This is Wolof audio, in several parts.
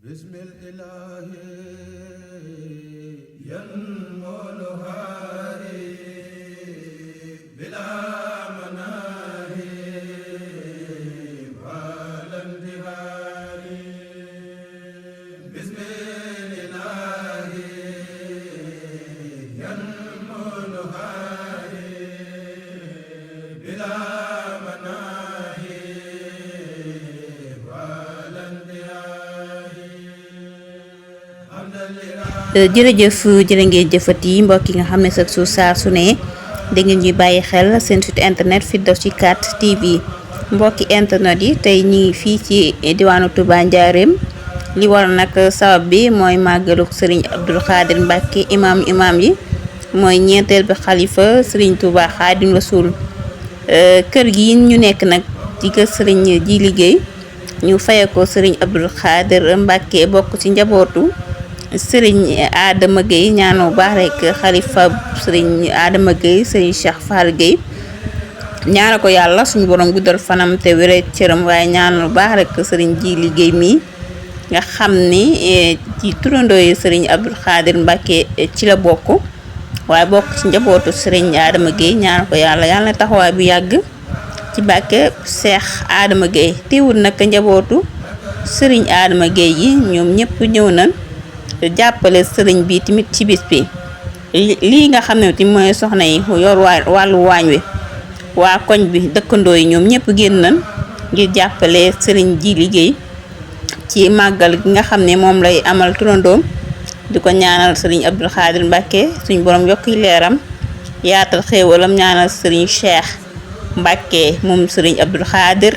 بسم الإله ينمو هاري بلا مناهي ولا انتهاري بسم الإله ينمو هاري بلا مناهي ولا انتهاري jërëjëf jërë ngeen jëfati mbokk yi nga xam ne sax su saa su ne da ngeen ñuy bàyyi xel seen site internet Firdawsi 4 TV mbokki internet yi tey ñi ngi fii ci diwaanu Touba Njaareem li war nag sabab bi mooy màggaluk Serigne Abdou Khadir Mbacke imam yi mooy ñeenteel bi xalifa Serigne Touba Khadim Rasoul kër gi ñu nekk nag ci kër Serigne ji liggéey ñu faye ko Serigne Abdou Khadir Mbacke bokk ci njabootu Serigne Adama Gueye ñaanu baax rek xalifa Serigne Adama Gueye Serigne Cheikh Fall Gueye ñaana ko yàlla suñu borom guddal fanam te wéré cëram waaye ñaanu baax rek Serigne ji liggéey mi nga xam ni ci turandoo yi Serigne Abdou Khadir Mbacke ci la bokk waaye bokk ci njabootu Serigne Adama Gueye ñaana ko yàlla taxawaay bu yàgg ci Mbacke Cheikh Adama Gueye teewul nag njabootu Serigne Adama Gueye yi ñoom ñëpp ñëw nañ jàppale sëriñ bi tamit ci bis bi lii nga xam ne tamit mooy soxna yi yor wàllu waañ wi waa koñ bi dëkkandoo yi ñoom ñëpp génn nañ ngir jàppale sëriñ ji liggéey ci màggal gi nga xam ne moom lay amal turandoom di ko ñaanal sëriñ Abdou Khadir Mbacke suñ borom yokki leeram yaatal xéewalam ñaanal sëriñ Cheikh Mbacke moom sëriñ Abdou Khadir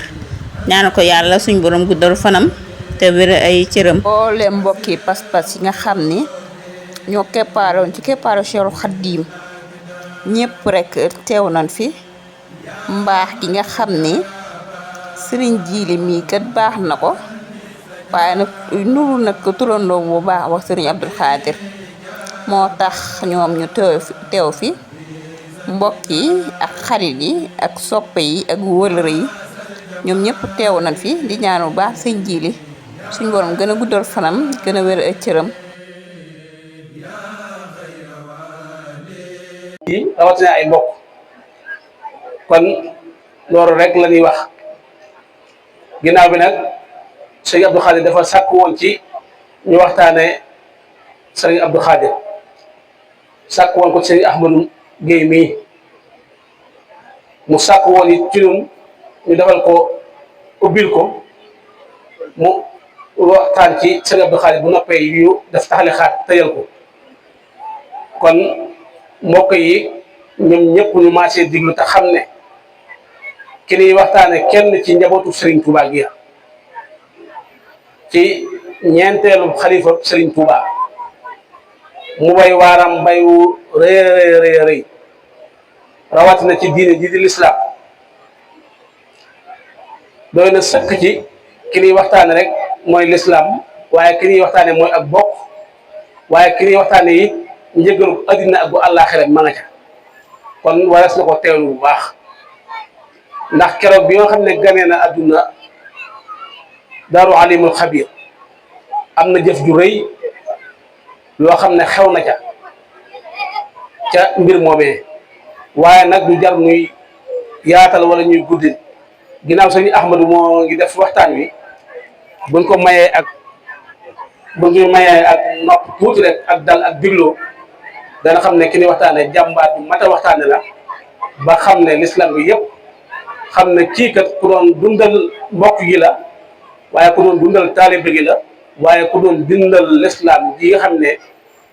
ñaanal ko yàlla suñ borom guddal fanam te wéré ay cëram mboolem mbokki pas-pas yi nga xam ni ñoo keppaaroon ci keppaaru Cheikh Khadim ñëpp rek teew nañ fi mbaax gi nga xam ni sëriñ jiili mii kat baax na ko waaye nag nuru nag turandoo bu baax wax sëriñ Abdou Khadir moo tax ñoom ñu teew fi mbokk yi ak xarit yi ak soppe yi ak wëlëre yi ñoom ñëpp teew nañ fi di ñaan bu baax sëriñ jiili suñ borom gën a guddal fanam gën a wér ay cëram yi rawatina ay mbokk kon loolu rek la ñuy wax ginnaaw bi nag sëñ Abdou Khadir dafa sàkk woon ci ñu waxtaane sëñ Abdou Khadir sàkk woon ko ci sëñ Ahmadou Gueye mii mu sàkk woon it ci ñun ñu defal ko ubbil ko mu waxtaan ci sëñ Abdou Khadir bu noppee yu daf taxale xaat tëjal ko kon mbokk yi ñoom ñëpp ñu maasee diglu te xam ne ki ñuy waxtaane kenn ci njabootu Serigne Touba gi ci ñeenteelu xalifa Serigne Touba mu bay waaram bay wu rëy rawatina ci diine ji di lislaam doy na sëkk ci ki ñuy waxtaane rek mooy lislaam waaye ki ñuy waxtaane mooy ak bokk waaye ki ñuy waxtaane yi njëgalu addina ak bu àllaaxira ma nga ca kon warees na ko teewlu bu baax ndax keroog bi nga xam ne ganee na adduna daaru alimul xabir am na jëf ju rëy loo xam ne xew na ca mbir moomee waaye nag du jar ñuy yaatal wala ñuy guddil ginnaaw sëñ Ahmadou moo ngi def waxtaan wi buñ ko mayee ak nopp tuuti rek ak dal ak digloo dana xam ne ki ni waxtaane jàmbaar bi mat a waxtaane la ba xam ne l'islam bi yëpp xam ne kii kat ku doon dundal mbokk gi la waaye ku doon dundal taalibe gi la waaye ku doon dundal l'islam ji nga xam ne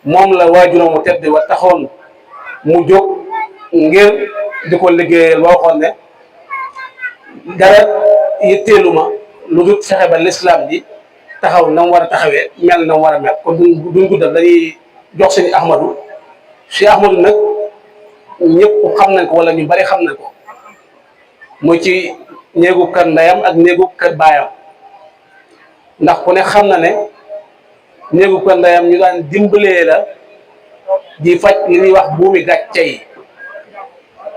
moom la waajuram mu tedd wa taxoon mu jóg ngir di ko liggéeyal ba waxoon ne dara yitteelu ma lu dul fexe ba l'islam ji taxaw na mu war a taxawee mel na mu war a mel kon duñ guddal dañuy jox sëñ Ahmadou si Ahmadou nag ñëpp xam nañ ko wala ñu bari xam nañ ko muy ci néegu kër ndeyam ak néegu kër baayam ndax ku ne xam na ne néegu kër ndeyam ñu daan dimbalee la di faj li ñuy wax buumi gàcce yi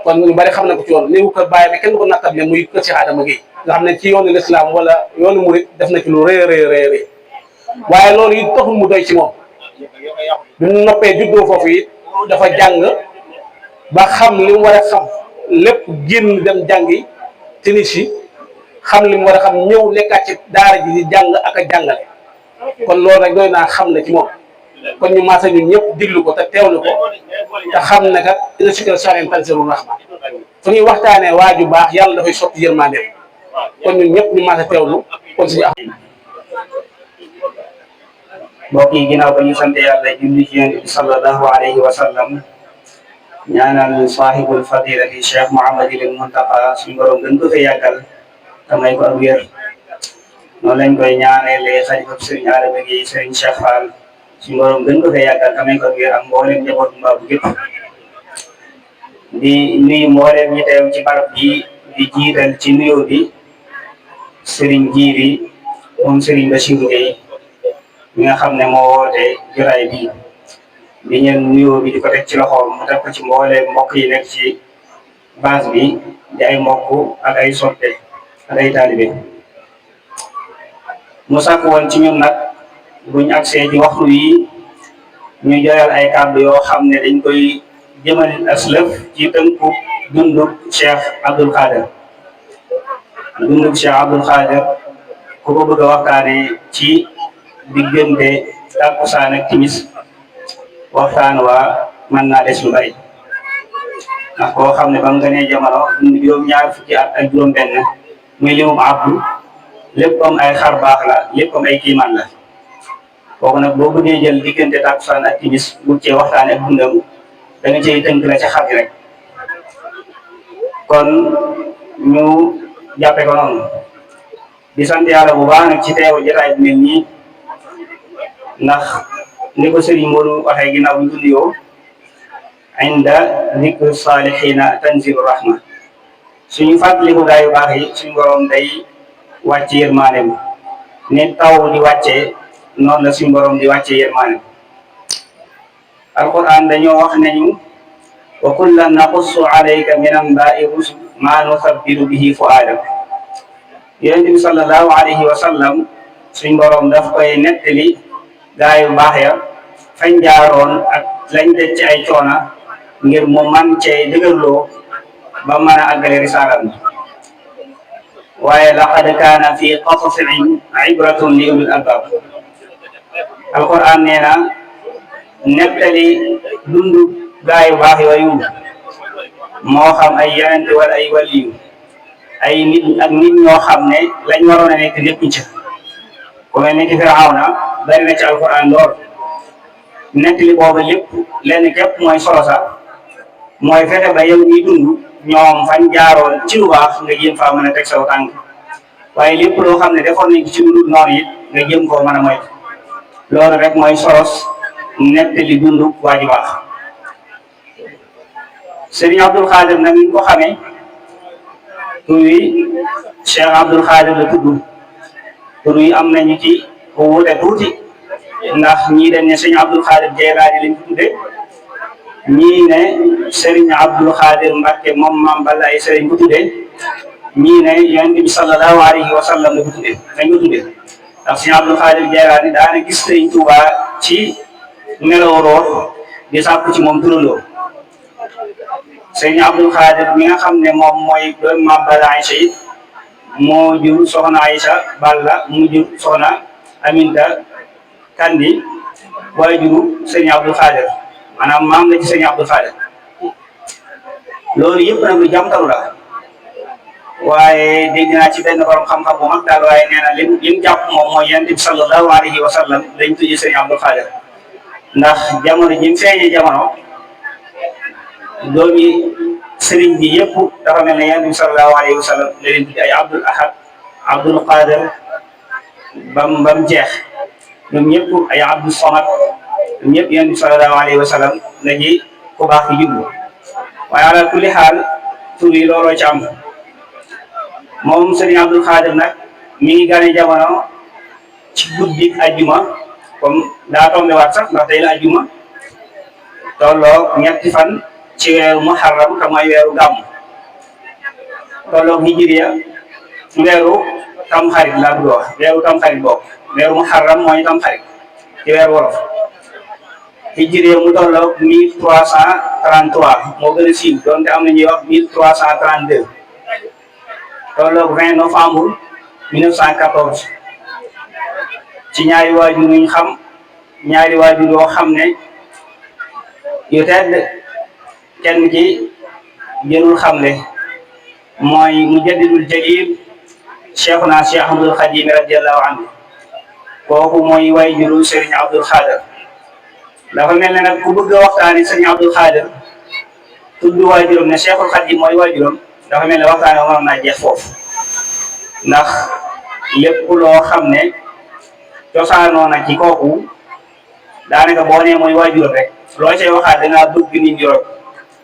kon ñu bari xam nañ ko ci yoon néegu kër baayam yi kenn ko nattab ne muy kër Cheikh Adama Gueye nga xam ne ci yoonu l'islam wala yoonu murid def na ci lu rëy waaye loolu it taxul mu doy ci moom bi mu noppee juddoo foofu it dafa jàng ba xam li mu war a xam lépp génn dem jàngi Tunisie xam li mu war a xam ñëw nekkaat ci daara ji di jàng ak a jàngale kon loolu rek doy naa xam ne ci moom kon ñu maasa ñun ñëpp diglu ko te teewlu ko te xam ne kat ina sikra sanen tansiru rahma fu ñuy waxtaanee waaju baax yàlla dafay sotti yërmande kon ñun ñëpp ñu maasa teewlu kon suñu mbokk yi ginnaaw ba ñu sant yàlla julli ci yonent bi sallallahu alayhi wa sallam ñaanal saahibul fadilati Cheikh Mouhamadul Muntaqa suñu borom gën ko fee yàggal te may ko ak wér noonu lañ koy ñaanale xalifa Serigne Adama Gueye Serigne Cheikh Fall suñu borom gën ko fee yàggal te may ko ak wér ak mboolem njabootu Mbaabu gépp di nuyu mboolem ñi teew ci barab bi di jiital ci nuyoo bi Serigne Jiiri moom Serigne Bassirou Gueye mi nga xam ne moo woote jotaay bi di ñëw nuyoo bi di ko teg ci loxoom mu teg ko ci mboole mbokk yi nekk ci base bi di ay mbokk ak ay soppe ak ay taalibe mu sàkk woon ci ñun nag buñ agsee ci waxtu yi ñu joyal ay kàddu yoo xam ne dañ koy jëmale aslëf ci tënku dundug Cheikh Abdoul Khader dundug Cheikh Abdoul Khader ku ko bëgg a waxtaane ci diggante takkusaan ak timis waxtaan waa mën naa des lu bari ndax koo xam ne ba mu gënee jamono dund juróom-ñaar fukki at ak juróom-benn muy limum abdu léppam ay xar baax la léppam ay kiimaan la kooku nag boo bëggee jël diggante takkusaan ak timis bu cee waxtaane ak dundam da nga cey tënk la ci xar rek kon ñu jàppe ko noonu di sant yàlla bu baax nag ci teewu jotaay bu mel nii ndax ni ko Serigne Modou waxee ginnaaw ñu nuyoo inda zikri salihina tanzilu rahma suñu fàttaliku gaa yu baax yi suñu borom day wàcce yërmaaneem ne taw di wàccee noonu la suñu borom di wàcce yërmaaneem alquran dañoo wax nañu wa kullan naqussu alayka min anba'i rusul ma nusabbitu bihi fu'aadak yonent bi sallallahu alayhi wa sallam suñu borom daf koy nettali gaa yu baax ya fañ jaaroon ak lañ daj ci ay coona ngir mu man cee dëgërloo ba mën a àggale risaalam waaye laqad kaana fi qasasihim ibratun li ulil albab alquran nee na nettali dundu gaa yu baax yooyu moo xam ay yonent wala ay waliyu ay nit ak nit ñoo xam ne lañ waroon a nekk nekkuñ ca ku mel ni ki Firawna bari na ci alquran lool nettali boobu lépp lenn képp mooy solo sax mooy fexe ba yow ñuy dund ñoom fañ jaaroon ci lu baax nga jéem faa mën a teg saw tànk waaye lépp loo xam ne defoon nañ ci lu dul noonu it nga jëm koo mën a moytu loolu rek mooy solos nettali dund waa ji baax Serigne Abdoul Khader nag ñu ko xamee tur wi Cheikh Abdoul Khader la tudd tur wi am nañu ci ko wuute tuuti ndax ñii dañ ne Serigne Abdoul Khader Jeylaani lañ ko tudde ñii ne Serigne Abdoul Khader Mbacke moom maam Balla ay Serigne ko tudde ñii ne Yonent bi sallallahu alayhi wa sallam la ko tudde dañ ko tudde ndax Serigne Abdoul Khader Jeylaani daana gis Serigne Touba ci melaw roor di sàkku ci moom turandoo Serigne Abdoul Khader mi nga xam ne moom mooy doom maam Balla Aïcha it moo jur soxna Aïcha Balla mu jur soxna Aminta Kandi waaye juru Serigne Abdoul Khader maanaam maam la ci Serigne Abdoul Khader loolu yëpp nag lu jàmtalu la waaye dégg naa ci benn borom xam-xam bu mag daal waaye nee na lim jàpp moom mooy Yonent bi sallallahu alayhi wa sallam dañ tuddee Serigne Abdoul Khader ndax jamono ji mu feeñee jamono doomi Serigne bi yëpp dafa mel ne Yonent bi sallallahu alayhi wa sallam la leen tuddee ay Abdoul Ahad Abdoul Khader bam jeex ñoom ñëpp ay Abdou Samad ñoom ñëpp Yonent bi sallallahu alayhi wa sallam la ñuy ku baax ci jublu waaye ala kulli xaal tur yi looloo ci am moom Serigne Abdoul Khader nag mi ngi gane jamono ci guddi ajjuma comme daa tombé waat sax ndax tey la ajjuma tolloo ñetti fan ci weeru muharram te mooy weeru gàmm tolloo hijriya weeru tamxarit laa bëgg wax weeru tamxarit boobu weeru muharram mooy tam xarit ci weer wolof hijriya mu tolloog 1333 moo gën a siiw donte am na ñuy wax 1332 tolloog 20 novembre 1914 ci ñaari waajur yuñ xam ñaari waajur yoo xam ne yu tedd kenn ki jërul xamle mooy mujaddidul jalil cheikhuna cheikh Ahmadul Xadim radiallahu anhu kooku mooy waajuru Serigne Abdul Xaadir dafa mel ne nag ku bëgg a waxtaani Serigne Abdul Xaadir tudd waajuram ne Cheikhul Xadim mooy waajuram dafa mel ne waxtaani waroon naa jeex foofu ndax lépp loo xam ne cosaanoo na ci kooku daanaka boo nee mooy waajuram rek loo cay waxaat dangaa bëgg nit ñi roy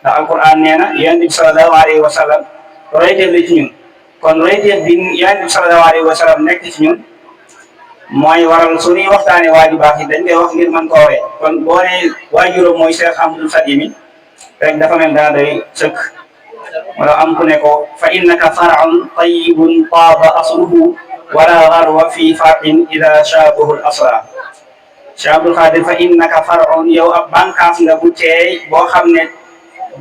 ndax alquran nee na yonent bi sallallahu alayhi wa sallam royteef la ci ñun kon royteef bi yonent bi sallallahu alayhi wa sallam nekk ci ñun mooy waral su ñuy waxtaanee waaju baax yi dañ koy wax ngir mën koo roy kon boo nee waajuram mooy Cheikh Ahmadul Xadim rek dafa mel dana doy sëkk wala am ku ne ko fa innaka far'un tayyibun taaba asluhu wala garwa fi far'in ida shaabahu al asra Cheikh Abdul Xaadir fa innaka far'un yow ab bànqaas nga bu teey boo xam ne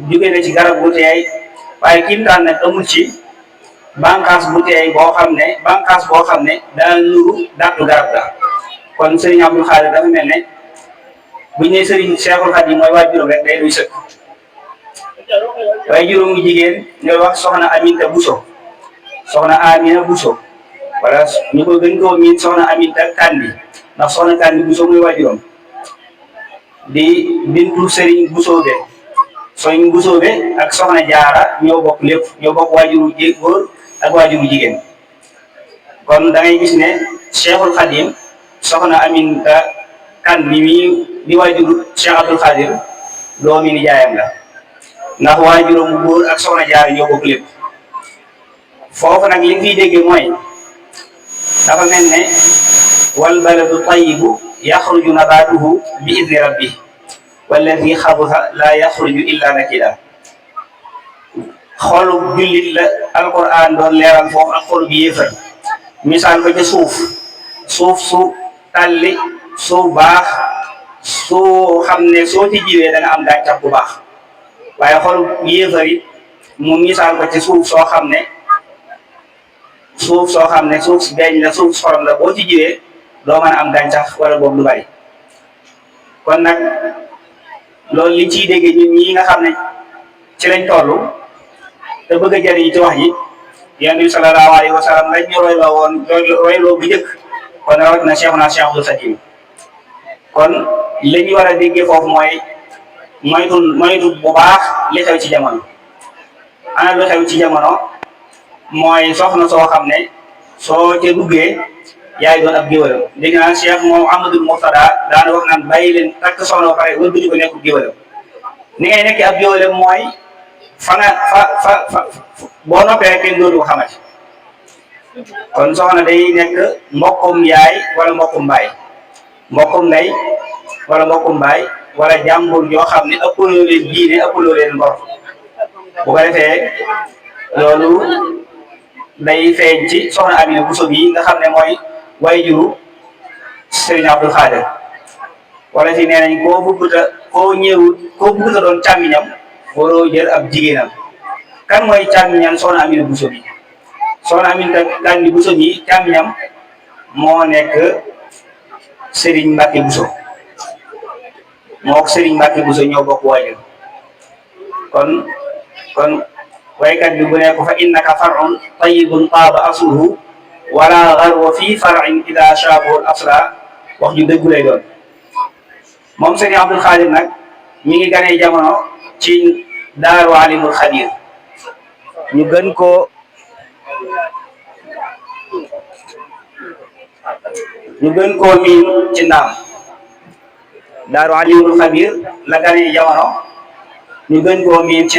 jóge na ci garab bu teey waaye kiimtaan nag amul ci bànqaas bu teey boo xam ne daa nuru dàttu garab ga kon Serigne Abdul Xaadir dafa mel ne buñ ne Serigne Cheikhul Xadim mooy waajuram rek day duy sëkk waaye juróomu jigéen ñooy wax soxna Aminta Bousso soxna Amina Bousso wala ñu ko gën koo miin soxna Aminta Kandi ndax soxna Kandi Bousso mooy waajuram di bintu Serigne Bousso be Serigne Bousso be ak soxna Jaara ñoo bokk lépp ñoo bokk waajuru góor ak waajuru jigéen kon da ngay gis ne Cheikhul Khadim soxna Aminta Kandi mi di waajuru Cheikh Abdul Khadir doomi ni jaayam la ndax waajuram bu góor ak soxna Jaara ñoo bokk lépp foofu nag li nga fiy déggee mooy dafa mel ne wal baladu tayyibu yaxruju nabaatuhu bi idni rabbi walladi xabusa laa yaxruju illa nakida xolu jullit la alquran doon leeral foofu ak xolu bi yéefar misaal ko ca suuf su tàlli su baax su xam ne soo ci jiwee da nga am gàncax bu baax waaye xolu yéefar it mu misaal ko ci suuf soo xam ne suuf si beeñ la suuf xorom la boo ci jiwee doo mën a am gàncax wala boobu lu bari kon nag loolu li ciy déggee ñun ñi nga xam ne ci lañ toll te bëgg a jëriñ ci wax ji yonent bi sallallahu alayhi wa sallam lañ ñu royloo woon royloo bu njëkk kon rawat na Cheikhuna Cheikh Abdul Xadim kon li ñu war a déggee foofu mooy moytu bu baax li xew ci jamono ana lu xew ci jamono mooy soxna soo xam ne soo ca duggee yaay doon ab géwalam dégg naa Cheikh moom Amadou Mourtada daana wax naan bàyyi leen takk soxna ba pare wala duñu ko nekk géwalam ni ngay nekk ab géwalam mooy fa boo noppee kenn dootu ko xamati kon soxna day nekk mbokkum yaay wala mbokkum baay mbokkum ndey wala mbokkum baay wala jàmbur yoo xam ne ëppaloo leen diine ëppaloo leen ngor bu ko defee loolu day feeñ ci soxna Amina Bousso bi nga xam ne mooy waajuru Serigne Abdul Xaadir wala si nee nañ koo bëgguta doon càmmiñam waroo jël ab jigéenam kan mooy càmmiñam soxna Amina Bousso bi soxna Aminta Kandi Bousso bi càmmiñam moo nekk Serigne Mbacke Bousso moo ko Serigne Mbacke Bousso ñoo bokk waajur kon waykat bi bu ne ko fa innaka far'un tayyibun taaba asluhu wala garwa fi far'in ida shaabahu asla wax ju dëggu lay doon moom Serigne Abdul Xaadir nag mi ngi ganee jamono ci daaru alimul xabir ñu gën koo miin ci ndaam daaru alimul xabir la ganee jamono ñu gën koo miin ci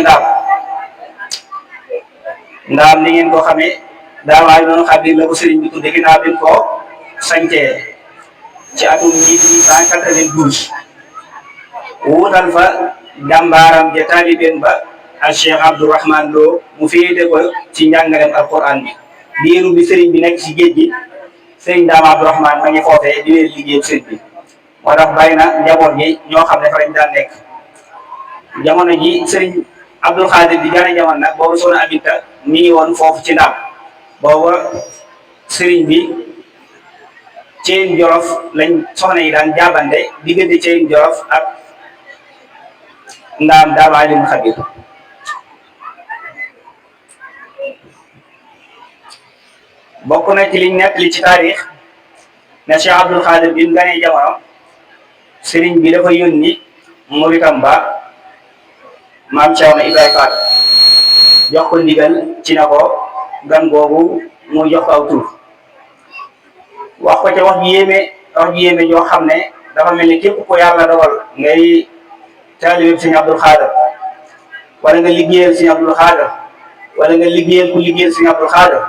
ndaam ni ngeen ko xamee daaru alimul xabir la ko sëriñ bi tudde ginnaaw bi ko sañcee ci atum 1892 wuutal fa jàmbaaram ja taalibeen ba ak Cheikh Abdourahman Lo mu féete ko ci njàngalem alquran bi diiru bi sëriñ bi nekk ci géej gi sëriñ Daam Abdourahmane ma ngi foofee di leen liggéeyal sëriñ bi moo tax bàyyi na njaboot gi ñoo xam ne fa lañ daan nekk jamono ji sëriñ Abdul Xaadir di gane jamono nag boobu soxna Aminta mi ngi woon foofu ci Ndaam booba sëriñ bi Ceyeen Jolof lañ soxna yi daan jaabante diggante Ceyeen Jolof ak Ndaam Daaru Alimul Xabir bokk na ci liñ nettali ci taarix ne Cheikh Abdul Xaadir bi mu ganee jamono sëriñ bi dafa yónni muritam ba maam Ceerno Ibrahima Faat jox ko ndigal ci ne ko gan googu mu jox ko aw tur wax ko ca wax ji yéeme joo xam ne dafa mel ni képp ko yàlla dogal ngay taalibe Sëriñ Abdul Xaadir wala nga liggéeyal Sëriñ Abdul Xaadir wala nga liggéeyal ku liggéeyal Sëriñ Abdul Xaadir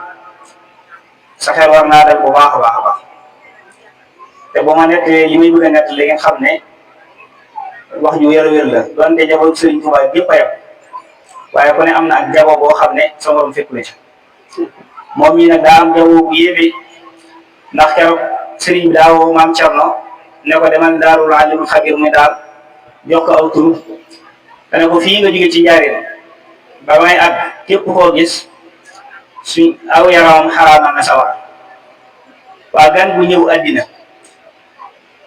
sa xel war naa dal bu baax a baax a baax te bu ma nettee li may bëgg a nett li ngeen xam ne wax ju wér-wér la doonte jaboot Sëriñ Tuubaa gépp a yam waaye ku ne am na ak jabo boo xam ne sa morom fekku na ci moom mii nag daa am jabo bu yéeme ndax keroog sëriñ bi daa woo maam Cerno ne ko demal Daarul Alimul Xabir muy daal jox ko aw tur dane ko fii nga jóge ci Njaaréem ba may àgg képp koo gis suñ aw yaramam xaraama na sawar waa gan bu ñëw àddina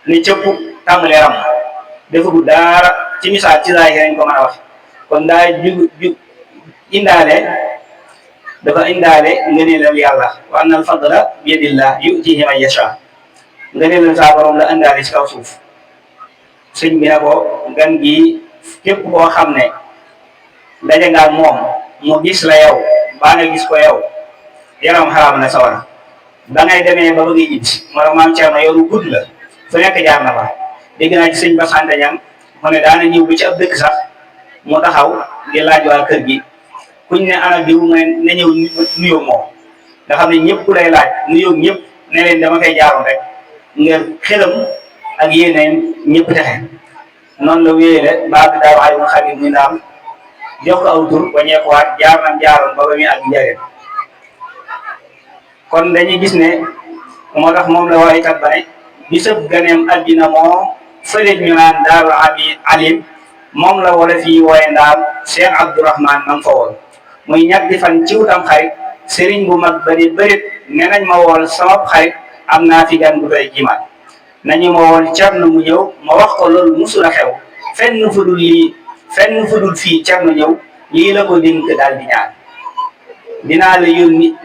ni cëpp tàmbalee ram defagu daara ci misaal ci zaahir lañ ko mën a wax kon daa dafa indaale ngëneelal yàlla wa anna al fadla bi yadillah yutihi man yasha ngëneelal saa borom la indaale ci kaw suuf sëñ bi ne ko gan gi képp koo xam ne daje nga ak moom mu gis la yow baa nga gis ko yow yaram xaraam na sawara da ngay demee ba bëgg a ñibbi moo maam Cerno yow lu gudd la fu nekk jaar na fa dégg naa ci sëñ Bass Anta Ñaŋ mu ne daana ñëw bi ci ab dëkk sax mu taxaw di laaj waa kër gi kuñ ne ana diw nga ne ñëw nuyoo moom nga xam ne ñëpp lay laaj nuyoo ñëpp ne leen dama koy jaaroon rek nga xelam ak yéeneen ñëpp texe noonu la wéyale ba bi Daaru Alimul Xabir muy Ndaam jox ko aw tur ba ñeekuwaat jaar nam jaaroon ba ba muy ak Njaaréem kon dañuy gis ne moo tax moom la waykat ba ne bisab ganeem addina moom fële ñu naan Daaru Alim moom la wala fii wooye Ndaam Cheikh Abdourahmane nam fa woon muy ñetti fan ci wutam xarit sëriñ bu mag ba di bërit ne nañ ma wool sama xarit am naa fi gan bu doy jimaat nañu ma wool Cerno mu ñëw ma wax ko loolu musul a xew fenn fu dul fii Cerno ñëw lii la ko dénk daal di ñaan dinaa la yónni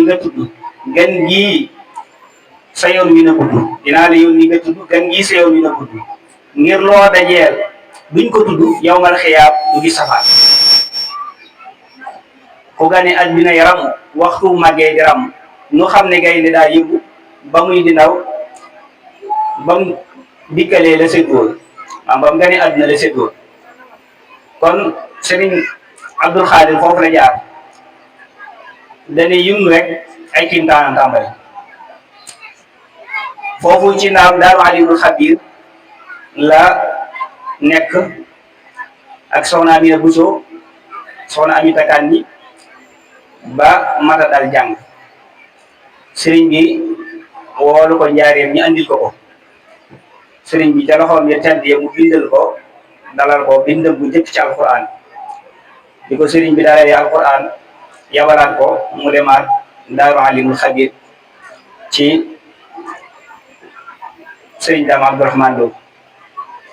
nga tudd gan gii sa yoon wi na gudd dinaa la yónni nga tudd gan gii sa yoon wi na gudd ngir loo dajeel duñ ko tudd yow mal xiyaab du gis safaan ku gane àddina yaram waxtu màggee di ram nu xam ne gaynde daa yëngu ba muy di ndaw ba mu dikkalee la séddool ba mu gane àddina la séddool kon Sëriñ Abdul Xaadir foofu la jaar dañuy yëngu rek ay kiimtaanam tàmbali foofu ci Ndaam Daaru Alimul Xabir la nekk ak soxna Amina Buso soxna Amita Kanni ba mata dal jàng sëriñ bi woolu ko Njaaréem ñu andil ko sëriñ bi ca loxoom ya tedd ya mu bindal ko dalal ko bindal bu njëkk ci alquran di ko sëriñ bi dalalee alquran yabalaat ko mu demaat Daaru Alimul Xabir ci sëriñ Daam Abdourahmane Lo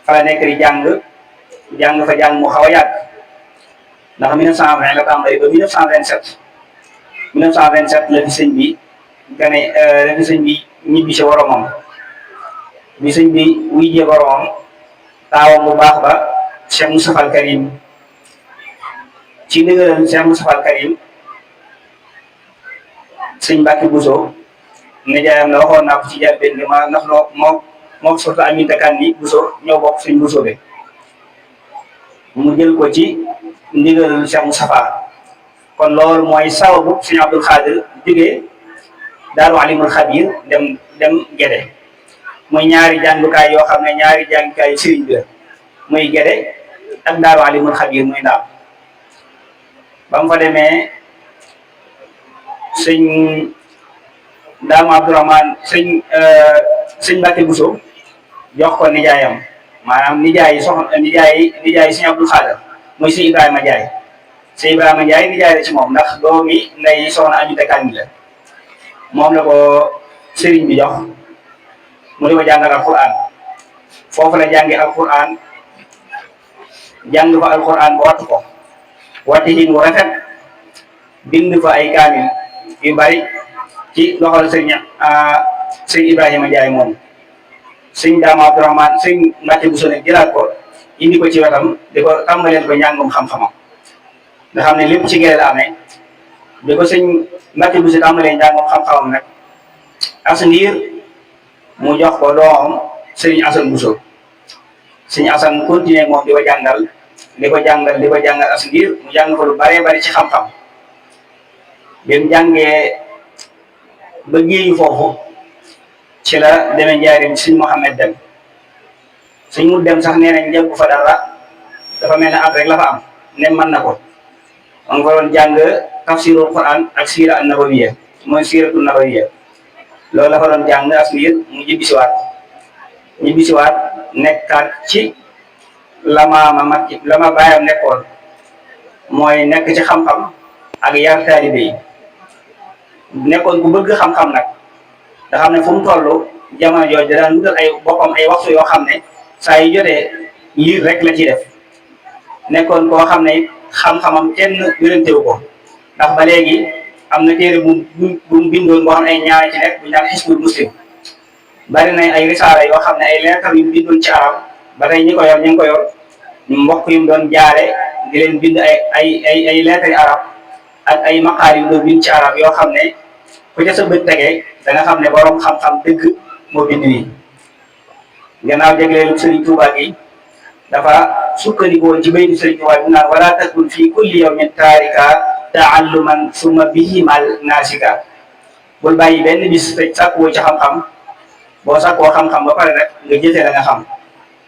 fa la nekk di jàng fa jàng mu xaw a yàgg ndax 1920 la tàmbali ba 1927 la fi sëñ bi gane la fi sëñ bi ñibbi si boromam bi sëñ bi wujjee boromam taawam bu baax ba Cheikh Moustapha Al Karim ci ndigalal Cheikh Moustapha Al Karim sëñ Mbàkke Buso nijaayam la waxoon naa ko ci jàlbeen bi ma ndax moom surtout Aminta Kanni Buso ñoo bokk suñ Buso bi mu jël ko ci ndigalal Cheikh Moustapha kon loolu mooy sababu Sëriñ Abdul Xaadir jógee Daaru Alimul Xabir dem Gede muy ñaari jàngukaay yoo xam ne ñaari jàngukaay sëriñ bi la muy Gede ak Daaru Alimul Xabir muy Ndaam ba mu fa demee sëñ Daam Abdourahmane sëñ Mbacke Bousso jox ko nijaayam maanaam nijaay sëñ Abdul Xaadir muy sëñ Ibrahima Ndiaye sëñ Ibrahima Ndiaye nijaay la ci moom ndax doomi nday soxna Aminta Kanni la moom la ko sëriñ bi jox mu di ko jàngal alquran foofu la jàngi alquran jàng fa alquran ba wattu ko watti hin wu rafet bind fa ay kaamil yu bari ci loxol sëñ Ibrahima Ndiaye moom sëñ Daama Abdourahmane sëñ Mbacke Bousso ne jëlaat ko indi ko ci wetam di ko tàmbaleen ko njàngum xam-xamam nga xam ne lépp ci gere la amee di ko sëñ Mbacke Bousso tàmbalee njàngum xam-xamam nag as ndiir mu jox ko doomam sëñ Assane Bousso sëñ Assane continuer moom di ko jàngal as ndiir mu jàng ko lu baree bari ci xam-xam bi mu jàngee ba géeyu foofu ci la demee njaarim sëñ Mouhamed Dem sëñ mu dem sax nee nañ njëggu fa dara dafa mel ne at rek la fa am ne mën na ko ma nga fa doon jàng tafsirul Quran ak siira an nabawiya mooy siiratu nabawiya loolu la fa doon jàng as ndiir mu ñibbisiwaat nekkaat ci la ma baayam nekkoon mooy nekk ci xam-xam ak yar taalibe yi nekkoon ku bëgg xam-xam nag nga xam ne fu mu toll jamono jooju da daan wutal ay boppam ay waxtu yoo xam ne saa yu jotee liir rek la ciy def nekkoon koo xam ne xam-xamam kenn wérantewu ko ndax ba léegi am na téere bu mu bindoon boo xam ne ay ñaari ci nekk bu ñu naan Hisbul Muslim bari na ay risaala yoo xam ne ay leetar yu mu bindoon ci arab ba tey ñi ko yor ñu ngi ko yor mbokk yu mu doon jaare di leen bind ay leetari arab ak ay maqaal yu mu doon bind ci arab yoo xam ne ku ca sa bët tegee da nga xam ne borom xam-xam dëgg moo bind nii gannaaw jegleelu Sëriñ Tuubaa gi dafa sukkandikoo ci baytu Sëriñ Tuubaa bi naan wala takun fii kulli yawmin taarika taalluman summa bihimal naasika bul bàyyi benn bis te sàkkuwoo ci xam-xam boo sàkkoo xam-xam ba pare rek nga jëfee la nga xam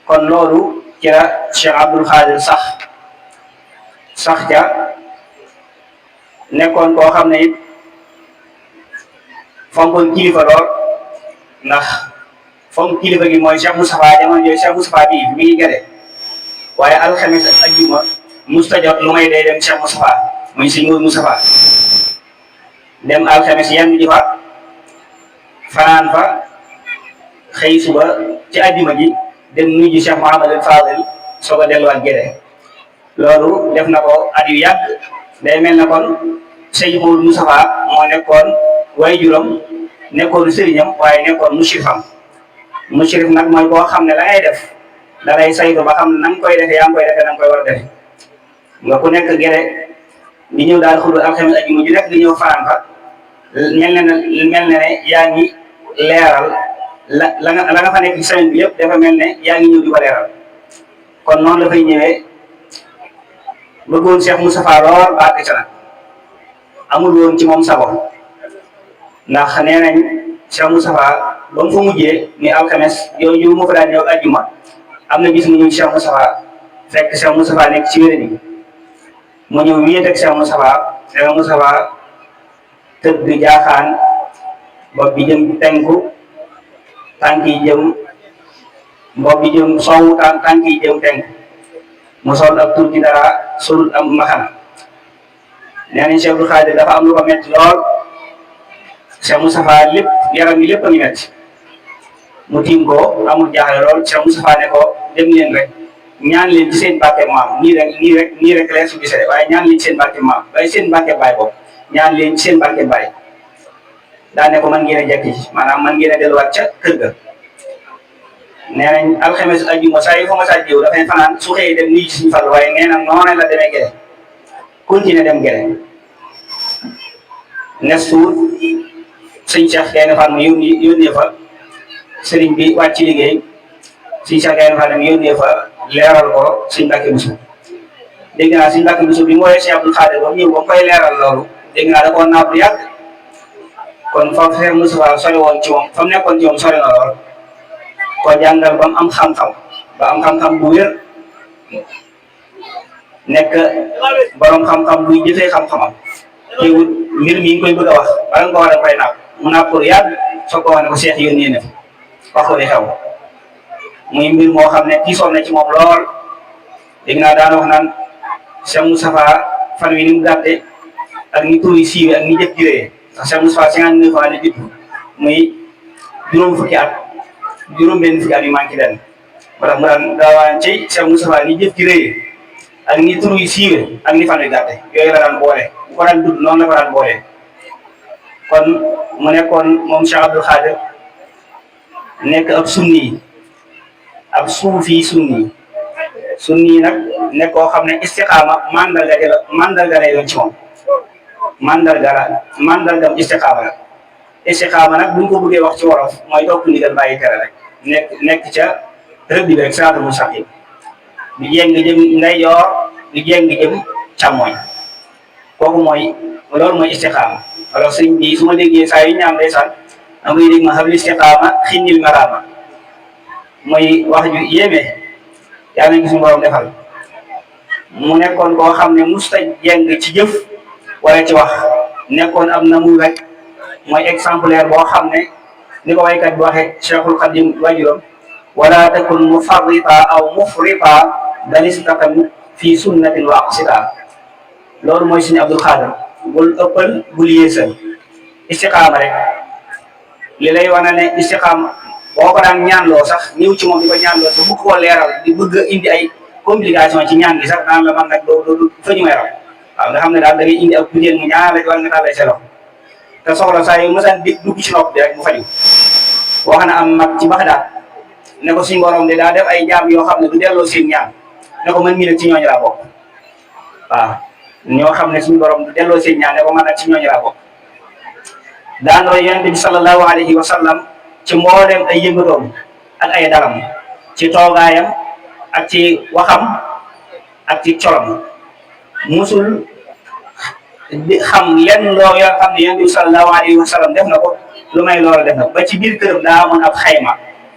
kon loolu ci la Cheikh Abdoul Khadir sax ja nekkoon koo xam ne it fonkoon kilifa lool ndax fonk kilifa gi mooy Cheikh Moustapha jamono yooyu Cheikh Moustapha bii mi ngi gëre waaye alxames ak ajjuma musta jot lu may day dem Cheikh Moustapha muy sëñ Mourou Moustapha dem alxames yenn ji fa fanaan fa xëy suba ci ajjuma ji dem nuyu ji Cheikh Mouhamadou Fadel soog a delluwaat gëre loolu def na ko at yu yàgg day mel na kon sëñ Mourou Moustapha moo nekkoon waaye juróom nekkoon sëriñam waaye nekkoon mushrif nag mooy koo xam ne la ngay def da lay saytu ba xam ne na nga koy defee yaa ngi koy defee na nga koy war a defee nga ku nekk gere di ñëw daal xudul alxames ajjuma ju nekk di ñëw fanaan fa mel ne yaa ngi leeral la nga fa nekk ci semaine bi yëpp dafa mel ne yaa ngi ñëw di ko leeral kon noonu la fay ñëwee bëggoon Cheikh Moustapha lool ba àgg ca nag amul woon ci moom sago ndax nee nañ Cheikh Moustapha ba mu fa mujjee ni alxames yooyu mu fa daan ñëw ajjuma am na bis mu ñëw Cheikh Moustapha fekk Cheikh Moustapha nekk ci wér bi mu ñëw wéet ak Cheikh Moustapha tëdd jaaxaan bopp bi jëm penku tànk yi jëm bopp bi jëm soowu tànk yi jëm penku mu sol ab tur ci dara sol am maxana nee nañ Cheikh Abdoul Khadir dafa am lu ko metti lool Cheikh Moustapha lépp yaram yi lépp a ngi metti mu tiim ko amul jaaxle lool Cheikh Moustapha ne ko dem leen rek ñaan leen ci seen barke maam nii rek leen su gisee waaye ñaan leen ci seen barke maam waaye seen barke baay boobu ñaan leen ci seen barke baay daa ne ko man ngeen a jekki maanaam man ngeen a delluwaat ca kër ga nee nañ alxames ajjuma saa yi fa ma saa jiw dafay fanaan su xëyee dem nii ci suñu fàll waaye nee na noonu la demee gere continuer dem gere nes tuut sëñ Cheikh Gaïndé Fatma yónnee fa sëriñ bi wàcc ci liggéey sëñ Cheikh Gaïndé Fatma yónnee fa leeral ko sëñ Mbacke Bousso dégg naa sëñ Mbacke Bousso bi mu woowee Cheikh Abdoul Khadir ba mu ñëw ba mu koy leeral loolu dégg naa da koo naab lu yàgg kon foofu Cheikh Moustapha sori woon ci moom fa mu nekkoon ci moom sori na lool ko jàngal ba mu am xam-xam ba am xam-xam bu wér nekk borom xam-xam buy jëfee xam-xamam teewul mbir mi ngi koy bëgg a wax bala nga ko war a koy naab mu nàppal yàgg soo ko wax ne ko Cheikh yónnee na fi wax ko li xew muy mbir moo xam ne tiisoon na ci moom lool dégg naa daan wax naan Cheikh Moustapha fan wi ni mu gàtte ak ni tur yi siiwee ak ni jëf ji rëyee ndax Cheikh Moustapha 59 ans la judd muy juróom fukki at juróom-benn fukki at yu manqué benn moo tax mu daan daawaan ci Cheikh Moustapha ni jëf ji rëyee ak ni tur yi siiwee ak ni fan wi gàtte yooyu la daan boole bu ko daan dudd noonu la ko daan boole kon mu nekkoon moom Cheikh Abdoul Khadir nekk ab sunni ab suufi sunni nag nekk koo xam ne istiqaama mandarga lay doon ci moom mandargam istiqaama nag buñ ko bëggee wax ci wolof mooy topp ndigal bàyyi tere rek nekk ca rëdd bi rek siraatal mustaqim di jéng jëm ndeyjoor di jéng jëm càmmooñ kooku loolu mooy istiqaama alors sëñ bi su ma déggee saa yu ñaam ndeysaan da ngay dégg ma habli istiqaama xinnil maraama mooy wax ju yéeme yàlla nañ suñu borom defal mu nekkoon koo xam ne musta jeng ci jëf wala ci wax nekkoon am na muy rek mooy exemplaire boo xam ne ni ko waykat bi waxee Cheikhul Khadim wajuram wala takun mufarrita aw mufrita dalistaqam fi sunnatin wa aqsita loolu mooy suñu Abdul Khadir bul ëppal bul yéesal istiqaama rek li lay wane ne istiqaama boo ko daan ñaanloo sax ñëw ci moom di ko ñaanloo te bu ko leeral di bëgg a indi ay complication ci ñaan gi sax daan la man nag doo fa ñu may raw waaw nga xam ne daal da ngay indi ak butéel mu ñaan la wala nga tàllay sa loxo te soxla saa yu mësaan dugg ci nopp bi rek mu faju wax na am mag ci Baxdaad ne ko suñu borom de daa def ay jaam yoo xam ne du delloo seen ñaan ne ko man mii nag ci ñooñu laa bokk waaw ñoo xam ne suñu borom du delloo seen ñaan ne ko man nag ci ñooñu laa bokk daan roy yonent bi sallallahu alayhi wa sallam ci mboolem ay yëngatoom ak ay dalam ci toogaayam ak ci waxam ak ci colam musul di xam lenn loo yoo xam ne yonent bi sallallahu alayhi wa sallam def na ko lu may loola def na ba ci biir këram daa amoon ab xayma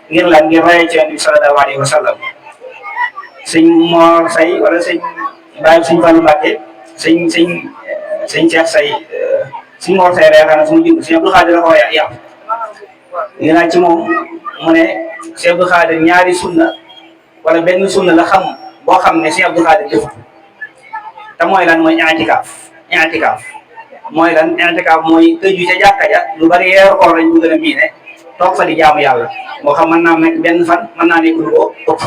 ngir lan ngir royee ci yonent bi sallallahu alayhi wa sallam sëñ Mor Say wala sëñ Baye sëñ Fallou Mbacké sëñ Cheikh Say sëñ Mor Say la yaakaar na suma jund sëñ Abdou Khadir la ko yàq li naa ci moom mu ne sëñ Abdou Khadir ñaari sunna wala benn sunna la xam boo xam ne sëñ Abdou Khadir def te mooy lan mooy i'tikaaf mooy lan i'tikaaf mooy tëju ca jàkka ja lu bari yeeru koor lañ bëgg a miine toog fa di jaamu yàlla moo xam mën naa nekk benn fan mën naa nekk lu ko ëpp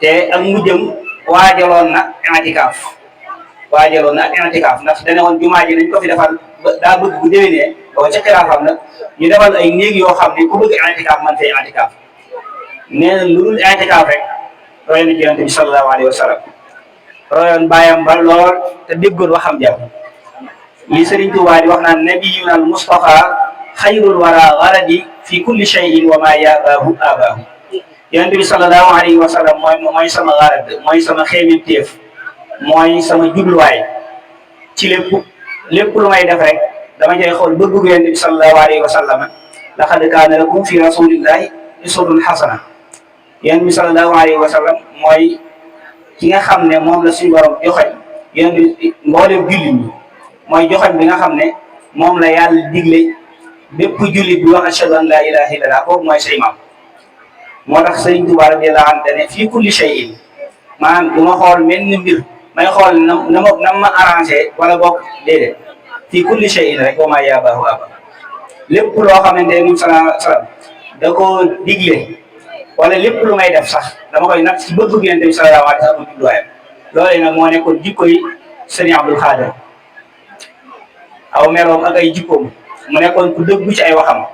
te ak mujjëm waajaloon na i'tikaaf ndax dane woon jumaa ji nañ ko fi defal daa bëgg bu déwénee boo ca xilaafam nag ñu defal ay néeg yoo xam ne ku bëgg i'tikaaf man fee i'tikaaf nee na lu dul i'tikaaf rek roy na ci yonent bi sallallahu alayhi wa sallam royoon bàyyam ba lool te déggoon waxam jàpp li Sëriñ Tuubaa di wax naan nabiyuna al Mustafa xayrul wara garadi fi kulli shay'in wa ma yabaahu abaahu yonent bi sallallahu alayhi wa sallam mooy sama garad mooy sama xeeminteef mooy sama jubluwaay ci lépp lu may def rek dama cay xool bëggu yonent bi sallallahu alayhi wa sallam laqad kaana lakum fi rasulillahi uswatun hasana yonent bi sallallahu alayhi wa sallam mooy ki nga xam ne moom la suñu borom joxoñ yonent bi mboolem jullit ñi mooy joxoñ bi nga xam ne moom la yàlla digle bépp jullit bi wax ashhadu an la ilaha illallah kooku mooy say maam moo tax Sëriñ Tuubaa radiyallahu anhu ne fii kulli shay'in maanaam du ma xool mel ni mbir may xool na ma arrangé wala bokk déedéet fii kulli shay'in rek wa ma yabaahu aba lépp loo xamante ne salaam da koo digle wala lépp lu may def sax dama koy nag si bëgg Yonent bi sallallahu alayhi wa sallam jubluwaayam loolu nag moo nekkoon jikko yi Sëriñ Abdul Khadir aw meloom ak ay jikkoom mu nekkoon ku dëggu ci ay waxam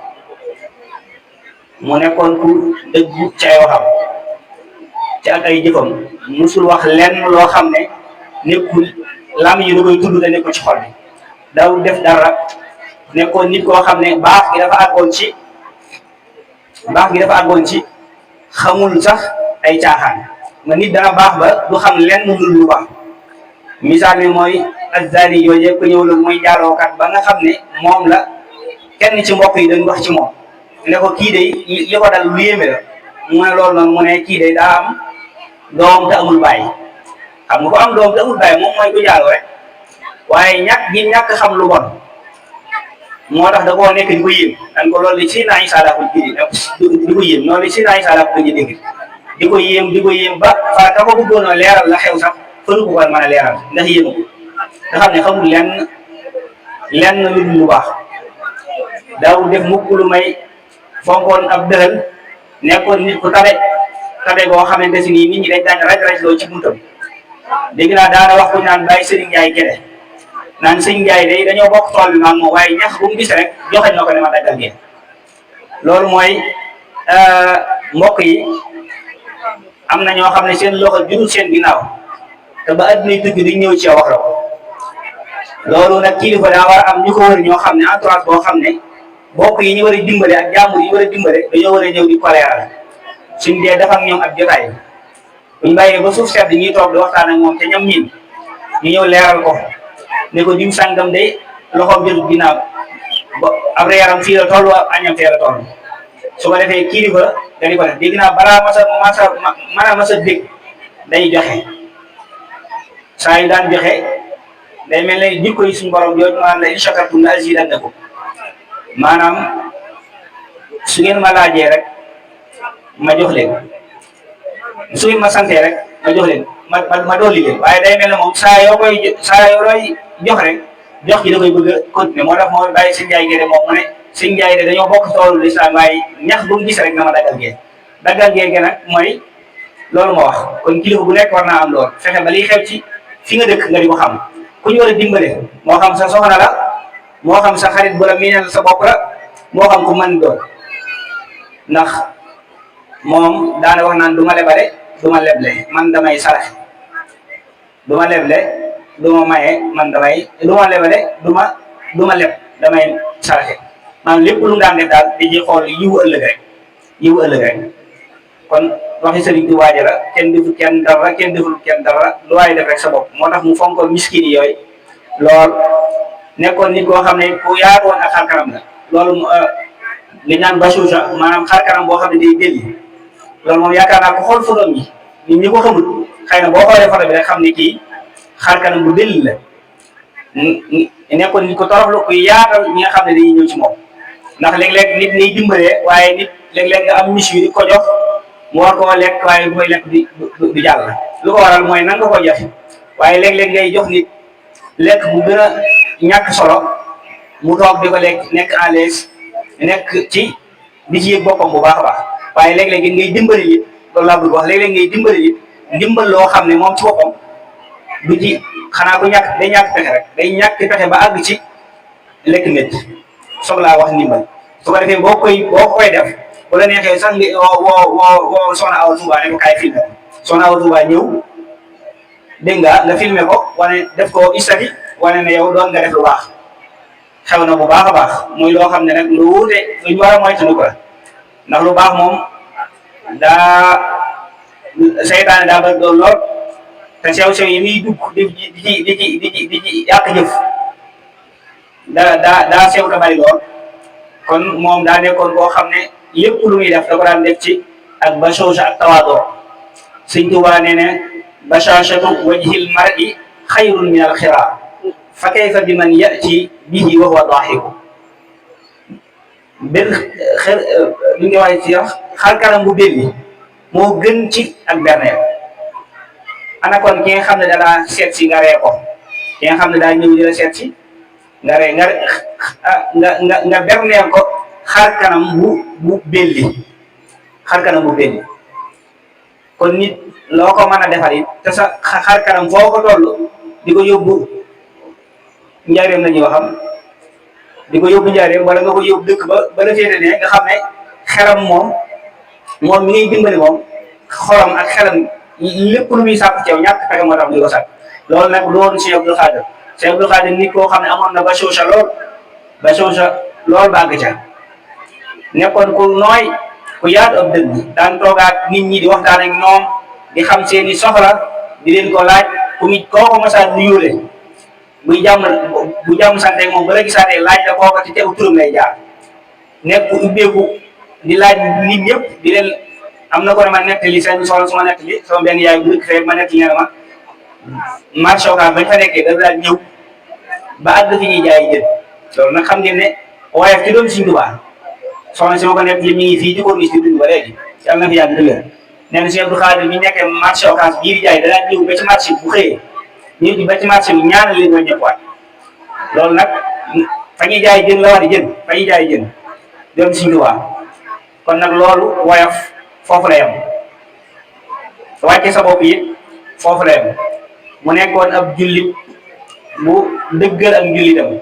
ci ak ay jëfam musul wax lenn loo xam ne nekkul lam yi da koy tudd te nekkul ci xol bi daw def dara nekkoon nit koo xam ne baax gi dafa àggoon ci xamul sax ay caaxaan nga nit dana baax ba du xam lenn lu baax misaal mi mooy azzaani yooyu yëpp ko ñëwloon mooy jaalookat ba nga xam ne moom la kenn ci mbokk yi dañ wax ci moom ne ko kii de li ko dal lu yéeme la mu ne loolu noonu mu ne kii de daa am doom te amul bàyyi xam nga ko am doom te amul bàyyi moom mooy ko jaaloo rek waaye ñàkk xam lu bon moo tax da koo nekk di ko yéem dan ko loolu li si naa Isaa laa ko jëlee di ko yéem loolu li si naa Isaa laa ko dégg di ko yéem ba fa ka ko bëggoon a leeral la xew sax fënu ko mën a leeral ndax yéem ko nga xam ne xamul lenn lu dul lu baax daawul def mukk lu may fonkoon ab dëxal nekkoon nit ku tabe boo xamante si nii nit ñi dañ daan raj loo ci buntam dégg naa daana wax ku naan bàyyi Serigne Ndiaye Guédé naan Serigne Ndiaye day dañoo bokk tool bi maag moom waaye ñax bu mu gis rek joxañ na ko ne ma daggal ngeen loolu mooy mbokk yi am na ñoo xam ne seen loxo jurul seen ginnaaw te ba addunay tukki di ñëw ci wax la ko loolu nag kilifa daa war a am ñu ko wër ñoo xam ne entourage boo xam ne mbokk yi ñu war a dimbale ak jàmbur yi ñu war a dimbale dañoo war a ñëw di ko leeral suñ dee def ak ñoom ak jotaay buñ bàyyee ba suuf sedd ñuy toog di waxtaan ak moom te ñam miin ñu ñëw leeral ko ne ko diw sàngam de loxoom jël ginnaaw ba ab yaram fii la toll ab añam fee la toll su ko defee kilifa dañu ko def dégg naa balaa masa dégg day joxe saa yu daan joxe day mel ne jikko yi suñu borom jooju maanaam la in shakartum la azidannakum maanaam su ngeen ma laajee rek ma jox leen su ngeen ma santee rek ma jox leen ma dolli leen waaye day mel ne moom saa yoo looy jox rek jox gi da koy bëgg a continuer moo tax moo bàyyi Serigne Ndiaye Guédé moom mu ne Serigne Ndiaye de dañoo bokk toolu lislaam waaye ñax bu mu gis rek na ma daggal ngeen nag mooy loolu ma wax kon kilifa bu nekk war naa am loolu fexe ba liy xew ci fi nga dëkk nga di ko xam ku ñu war a dimbale moo xam sa soxna la moo xam sa xarit bu la miinal sa bopp la moo xam ku mën doon ndax moom daana wax naan du ma lebale du ma leble man damay saraxe du ma leble du ma maye man damay du ma lebale du ma leb damay saraxe maanaam lépp lu mu daan def daal di ji xool yiwu ëllëg rek kon waxi sëriñ bi waaja la kenn deful kenn dara lu waaye def rek sa bopp moo tax mu fonkoon miskin yi yooyu lool nekkoon nit koo xam ne ku yaatoon ak xarkanam la loolu li naan basuusa maanaam xarkanam boo xam ne day delli loolu moom yaakaar naa ko xool photo yi nit ñi ko xamul xëy na boo xoolee photo bi rek xam ne kii xarkanam bu delli la nekkoon nit ko toroxlu kuy yaatal ñi nga xam ne dañuy ñëw ci moom ndax léeg-léeg nit ñiy dimbalee waaye nit léeg-léeg nga am mission di ko jox mu war koo lekk waaye bu koy lekk di jàll lu ko waral mooy nan nga ko joxe waaye léeg-léeg ngay jox nit lekk bu gën a ñàkk solo mu toog di ko lekk nekk à l'aise nekk ci di ci yëg boppam bu baax a baax waaye léeg-léeg ngay dimbali nit loolu laa bëgg wax léeg-léeg ngay dimbali nit ndimbal loo xam ne moom ci boppam du ci xanaa ko ñàkk day ñàkk pexe rek day ñàkk pexe ba àgg ci lekk nit soog laa wax ndimbal su ko defee boo koy def bu la neexee sax nga woo Soxna Awa Touba ne ko kaay filmé ko Soxna Awa Touba ñëw dégg nga filmé ko wane def ko istati wane ne yow doon nga def lu baax xew na bu baax a baax muy loo xam ne nag lu wuute lu ñu war a moytu ko la ndax lu baax moom daa seytaane daa bëgg doon lool te sew yi muy dugg di ci yàq jëf daa sew te bari lool kon moom daa nekkoon koo xam ne lépp lu muy def da ko daan def ci ak bashasha ak tawaadoo Sëñ Tuubaa nee ne bashashatu wajhil mar'i xayrun min al-xiraa fa kayfa bi man ya'ti bihi wa huwa daahiku benn li nga wax ci xar kanam bu belli moo gën ci ak berneel ana kon ki nga xam ne da seet si nga ree ko ki nga xam ne daa ñëw di la seet si nga ree nga berneel ko xar kanam bu belli kon nit loo ko mën a defal it te sa xar kanam foo ko toll di ko yóbbu njaareem la ñuy waxam di ko yóbbu njaareem wala nga ko yóbbu dëkk ba la féete ne nga xam ne xelam moom mi ngay dimbali moom xolam ak xelam lépp lu muy sàpp ci yow ñàkk pexe moo tax di ko sàpp loolu nag loolu Cheikh Abdou Khadir nit koo xam ne amoon na bashasha lool bàgg ca nekkoon ku nooy ku yaatu ab dëgg daan toogaat nit ñi di waxtaan ak ñoom di xam seeni soxla di leen ko laaj koo ko masaa nuyuule bu jàmm sante moom bala gisaatee laaj la kooka ci teew turam lay jaar nekk ubbeeku di laaj nit ñëpp di leen am na ko ne ma nettali seen soxla su ma nettali sama benn yaay bu dëkk fee ma nettali ne ma marché Ocass bañ fa nekkee da daal ñëw ba àgg fi ñuy jaay jën loolu nag xam ngeen ne waaye ci doon Sëriñ Tuubaa soxna si ma ko nekk li mi ngi fii di ko gis di dund ba léegi yàlla na fi yàgg dëgg nee na Sëriñ Abdou Khadir mi nekkee marché Ocass bii di jaay da daan ñëw ba ci marché bu xëyee ñëw ba ci marché bi ñaanal leen ñoo ñëppaat loolu nag fa ñuy jaay jën la war a jën fa ñuy jaay jën doon Sëriñ Tuubaa kon nag loolu woyof foofu la yem wàcce sa bopp it foofu la yem mu nekkoon ab jullit bu dëggal ak njullitam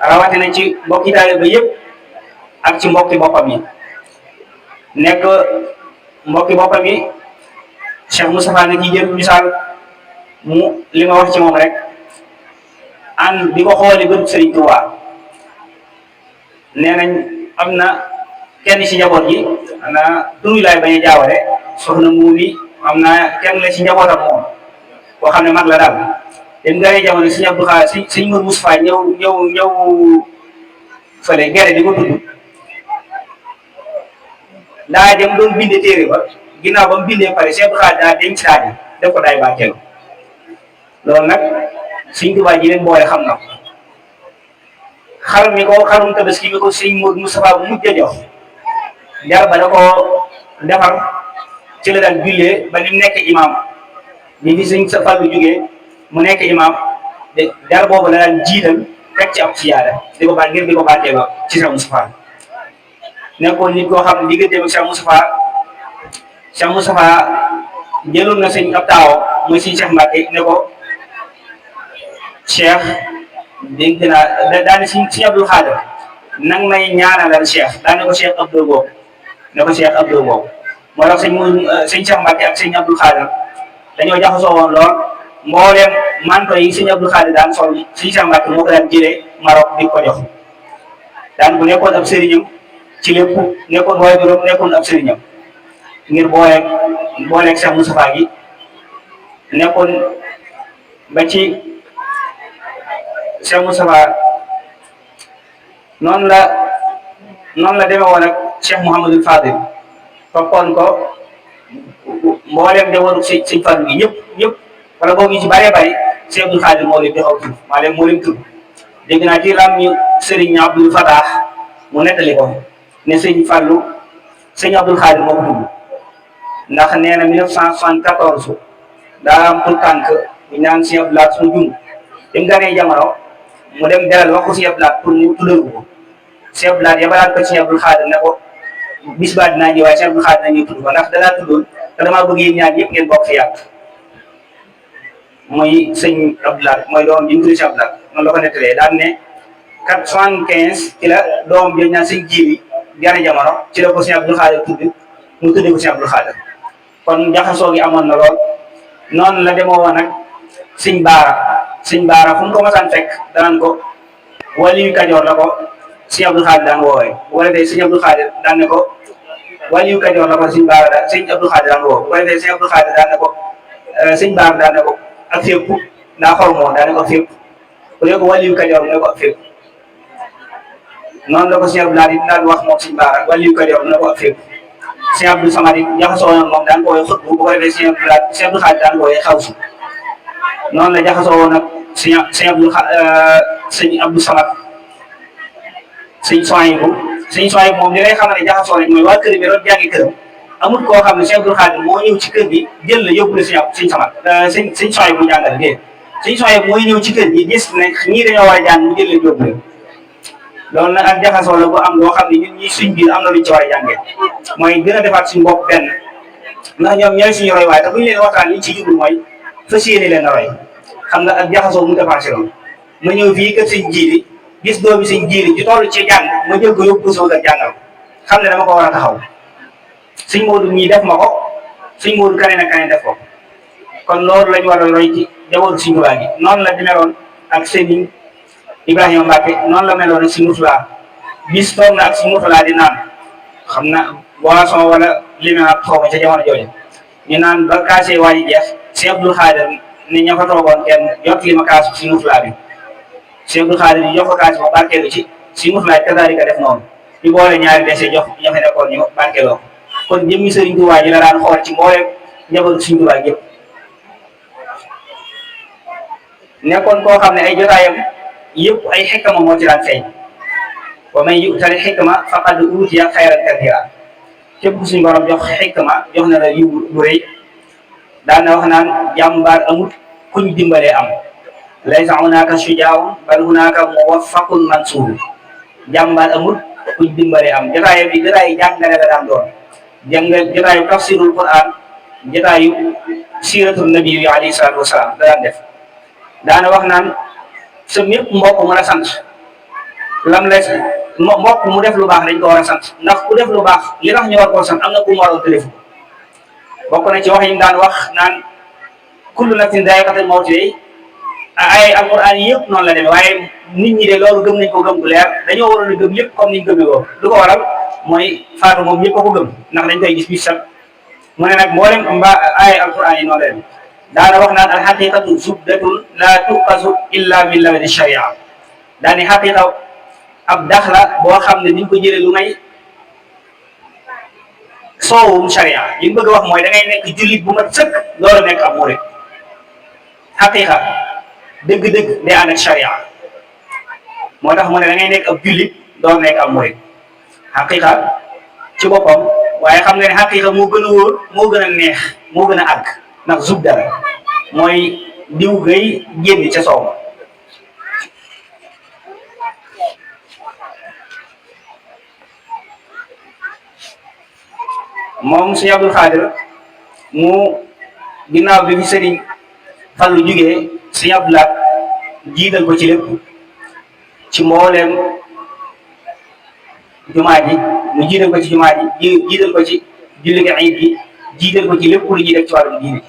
rawatina ci mbokki taalibe ba yëpp ak ci mbokki boppam yi nekk mbokki boppam yi Cheikh Moustapha nga ciy jël misaal mu li ma wax ci moom rek an di ko xooli bët Sëriñ Tuubaa nee nañ am na kenn ci njaboot gi ana turu laay bañ a jaawale soxna Muumi am na kenn la ci njabootam moom boo xam ne mag la daal dem gane jamono Sëriñ Abdou Khadir Sëriñ Mour Moustapha ñëw fële gere di ko tudd daa dem doon binde téere ba ginnaaw ba mu bindee pare Sëriñ Abdou Khadir daa denc daal di def ko daay bàkkeelu loolu nag Sëriñ Tuubaa ji leen boole xam na ko xar mi ko xarum tabaski mi ko Sëriñ Mour Moustapha bu mujj a jox jar ba da ko defar ci la daan jullee ba ni mu nekk imam bi fi Sëriñ Fallu jógee mu nekk imam de jar boobu la daan jiital teg ci ab siyaada di ko baal ngir di ko bàtteeloo ci Cheikh Moustapha nekkoon nit koo xam ne digganteem ak Cheikh Moustapha jëloon na sëñ ab taawo mooy sëñ Cheikh Mbacke ne ko Cheikh dégg naa daane sëñ Abdou Khadir nang may ñaanalal Cheikh daane ko Cheikh Abdou boobu ne ko Cheikh Abdou boobu moo tax sëñ Cheikh Mbacke ak sëñ Abdou Khadir dañoo jaxasoo woon lool mbooleem manto yi sëñ Abdou Khadir daan sol sëñ Cheikh Mbacke moo ko daan jëlee Maroc di ko jox daan bu nekkoon ab sëriñam ci lépp nekkoon waaye juróom nekkoon ab sëriñam ngir booleeg Cheikh Moustapha gi nekkoon ba ci Cheikh Moustapha noonu la demee woon ak Cheikh Mouhamadul Fadil toppoon ko mbooleem jamono sëñ Fallu gi ñëpp wala boobu ñu ci bëree bëri Cheikh Abdou Khadir moo leen joxaw tur maanaam moo leen tudd dégg naa ci lam ñu Serigne Abdou Fatah mu nettali ko ne sëñ Fallu sëñ Abdou Khadir moo ko tudd ndax nee na 1974 daa am tout tànk ñu naan Sëñ Abdou Lahad suñu jum dem ganee jamono mu dem delal wax ko Sëñ Abdou Lahad pour ñu tuddal ko Sëñ Abdou Lahad yabalaat ko Sëñ Abdou Khadir ne ko bis baa dinaa ñëw waaye Sëñ Abdou Khadir nañuy tudd ko ndax danaa tuddoon te damaa bëgg yéen ñaar yëpp ngeen bokk fi yàgg mooy sëñ Abdou Lahad mooy doom ji ñu tudd Sëñ Abdou Lahad noonu la ko nettalee daan ne 75 ci la doom bi ñaan sëñ jiili gane jamono ci la ko Sëñ Abdou Khadir tudd mu tuddee ko Sëñ Abdou Khadir kon jaxasoo gi amoon na lool noonu la demoo woon nag sëñ baara fu mu ko masaan fekk danaan ko waliyu Kajoor la ko Sëñ Abdou Khadir daan woowee bu ko defee Sëñ Abdou Khadir daan ne ko waliyu Kajoor la ko sëñ baara daan Sëñ Abdou Khadir daan woo bu ko defee Sëñ Abdou Khadir daan ne ko sëñ baara daan ne ko ak fépp daa xormoo daan ne ko ak fépp bu dee ko waliyu Kajoor ne ko ak fépp noonu la ko Sëñ Abdou Lahad daan wax moom sëñ baara waliyu Kajoor ne ko ak fépp Sëñ Abdou Samad jaxasoo woon moom daan ko woowee xut bu ko defee Sëñ Abdou Khadir daan ko woowee xawsu noonu la jaxasoo woon nag sëñ Abdou Samad sëñ Sohaybu moom li lay xamal ne jaxasoo rek mooy waa kër bi doon jàngi këram amul koo xam ne Sëñ Abdou Khadir moo ñëw ci kër gi jël la yóbbu la sëñ Samad sëñ Sohaybu bu jàngale dégg sëñ Sohaybu mooy ñëw ci kër gi gis ne ñii dañoo war a jàng mu jël la yóbbu la loolu nag ak jaxasoo la bu am loo xam ne ñun ñi suñ biir am na luñ ci war a jàngee mooy gën a defaat suñu bopp benn ndax ñoom ñooy suñu roy waaye te bu ñu leen waxtaan liñ ci jublu mooy fas yéene leen a roy xam nga ak jaxasoo mu dépassé loolu ma ñëw fii kër sëñ jiili gis doomi sëñ jiili ci toll ci jàng ma jël ko yóbbu ko soog a jàngal xam ne dama ko war a taxaw sëñ Moodu ñii def ma ko sëñ Moodu kaneen ak kaneen def ko kon loolu lañu war a roy ci jawootu Sëñ Tuubaa gi noonu la meloon ak sëñ Ibrahima Mbacke noonu la meloon ak Sëñ Murtala bis toog na ak Sëñ Murtala di naan xam na boisson wala limonade xaw ma ca jamono jooju ñu naan ba kaasee waa ji jeex Sëñ Abdou Khadir ne ña fa toogoon kenn jot li ma kaas Sëñ Murtala bi Sëñ Abdou Khadir yi jox ko kaas ba barkeelu ci Sëñ Murtala kazaalika def noonu ñu boole ñaari dese jox ña fa nekkoon ñu barkeeloo kon jëmmi Sëriñ Tuubaa ji la daan xool ci mboolem njabootu Sëñ Tuubaa yëpp nekkoon koo xam ne ay jotaayam yëpp ay xekkama moo ci daan feeñ wa man yu'tal hikma faqad utiya khayran kathira képp ku suñu borom jox xikma jox na la yiw bu rëy daan na wax naan jàmbaar amut kuñ dimbalee am laysa hunaaka shujaa'un bal hunaaka muwaffaqun mansuur jàmbaar amut kuñ dimbalee am jotaay bi jotaay jàngale la daan doon jotaayu tafsirul Qur'an jotaayu siiratul nabi yi alayhi salaatu wasalaam da daan def daana wax naan sa mépp mbokk mu la sant lam lay mbokk mu def lu baax dañ ko war a sant ndax ku def lu baax li tax ñu war koo sant am na ku mu waroon téléphone bokk na ci wax yi mu daan wax naan kullu nafsin zaa'iqatul mawti day ay alquran yi yëpp noonu la demee waaye nit ñi de loolu gëm nañ ko gëm bu leer dañoo waroon a gëm yëpp comme niñ gëmee ko lu ko waral mooy faatu moom ñëpp a ko gëm ndax dañ koy gis bis sax mu ne nag mboolem ay alquran yi noonu la demee daana wax naan alxaqiqatu zubdatun la tuqasu illa min labani sharia daani xaqiqa ab dax la boo xam ne niñ ko jëlee lu may soowum sharia li mu bëgg a wax mooy da ngay nekk jullit bu mat sëkk loolu nekk ab murid xaqiqa dëgg-dëgg day ànd ak sharia moo tax mu ne da ngay nekk ab jullit doo nekk ab murid xaqiqa ci boppam waaye xam nga ne xaqiqa moo gën a wóor moo gën a neex moo gën a àgg ndax zub dara mooy diw gay génn ca soow moom Sëriñ Abdul Xaadir mu ginnaaw bi fi Sëriñ Fallu jugee Sëriñ Abdul Lahat jiital ko ci lépp ci mbooleem jumaa ji mu jiital ko ci jumaa ji jiital ko ci julli gi iid gi jiital ko ci lépp lu ñuy def ci wàllum diine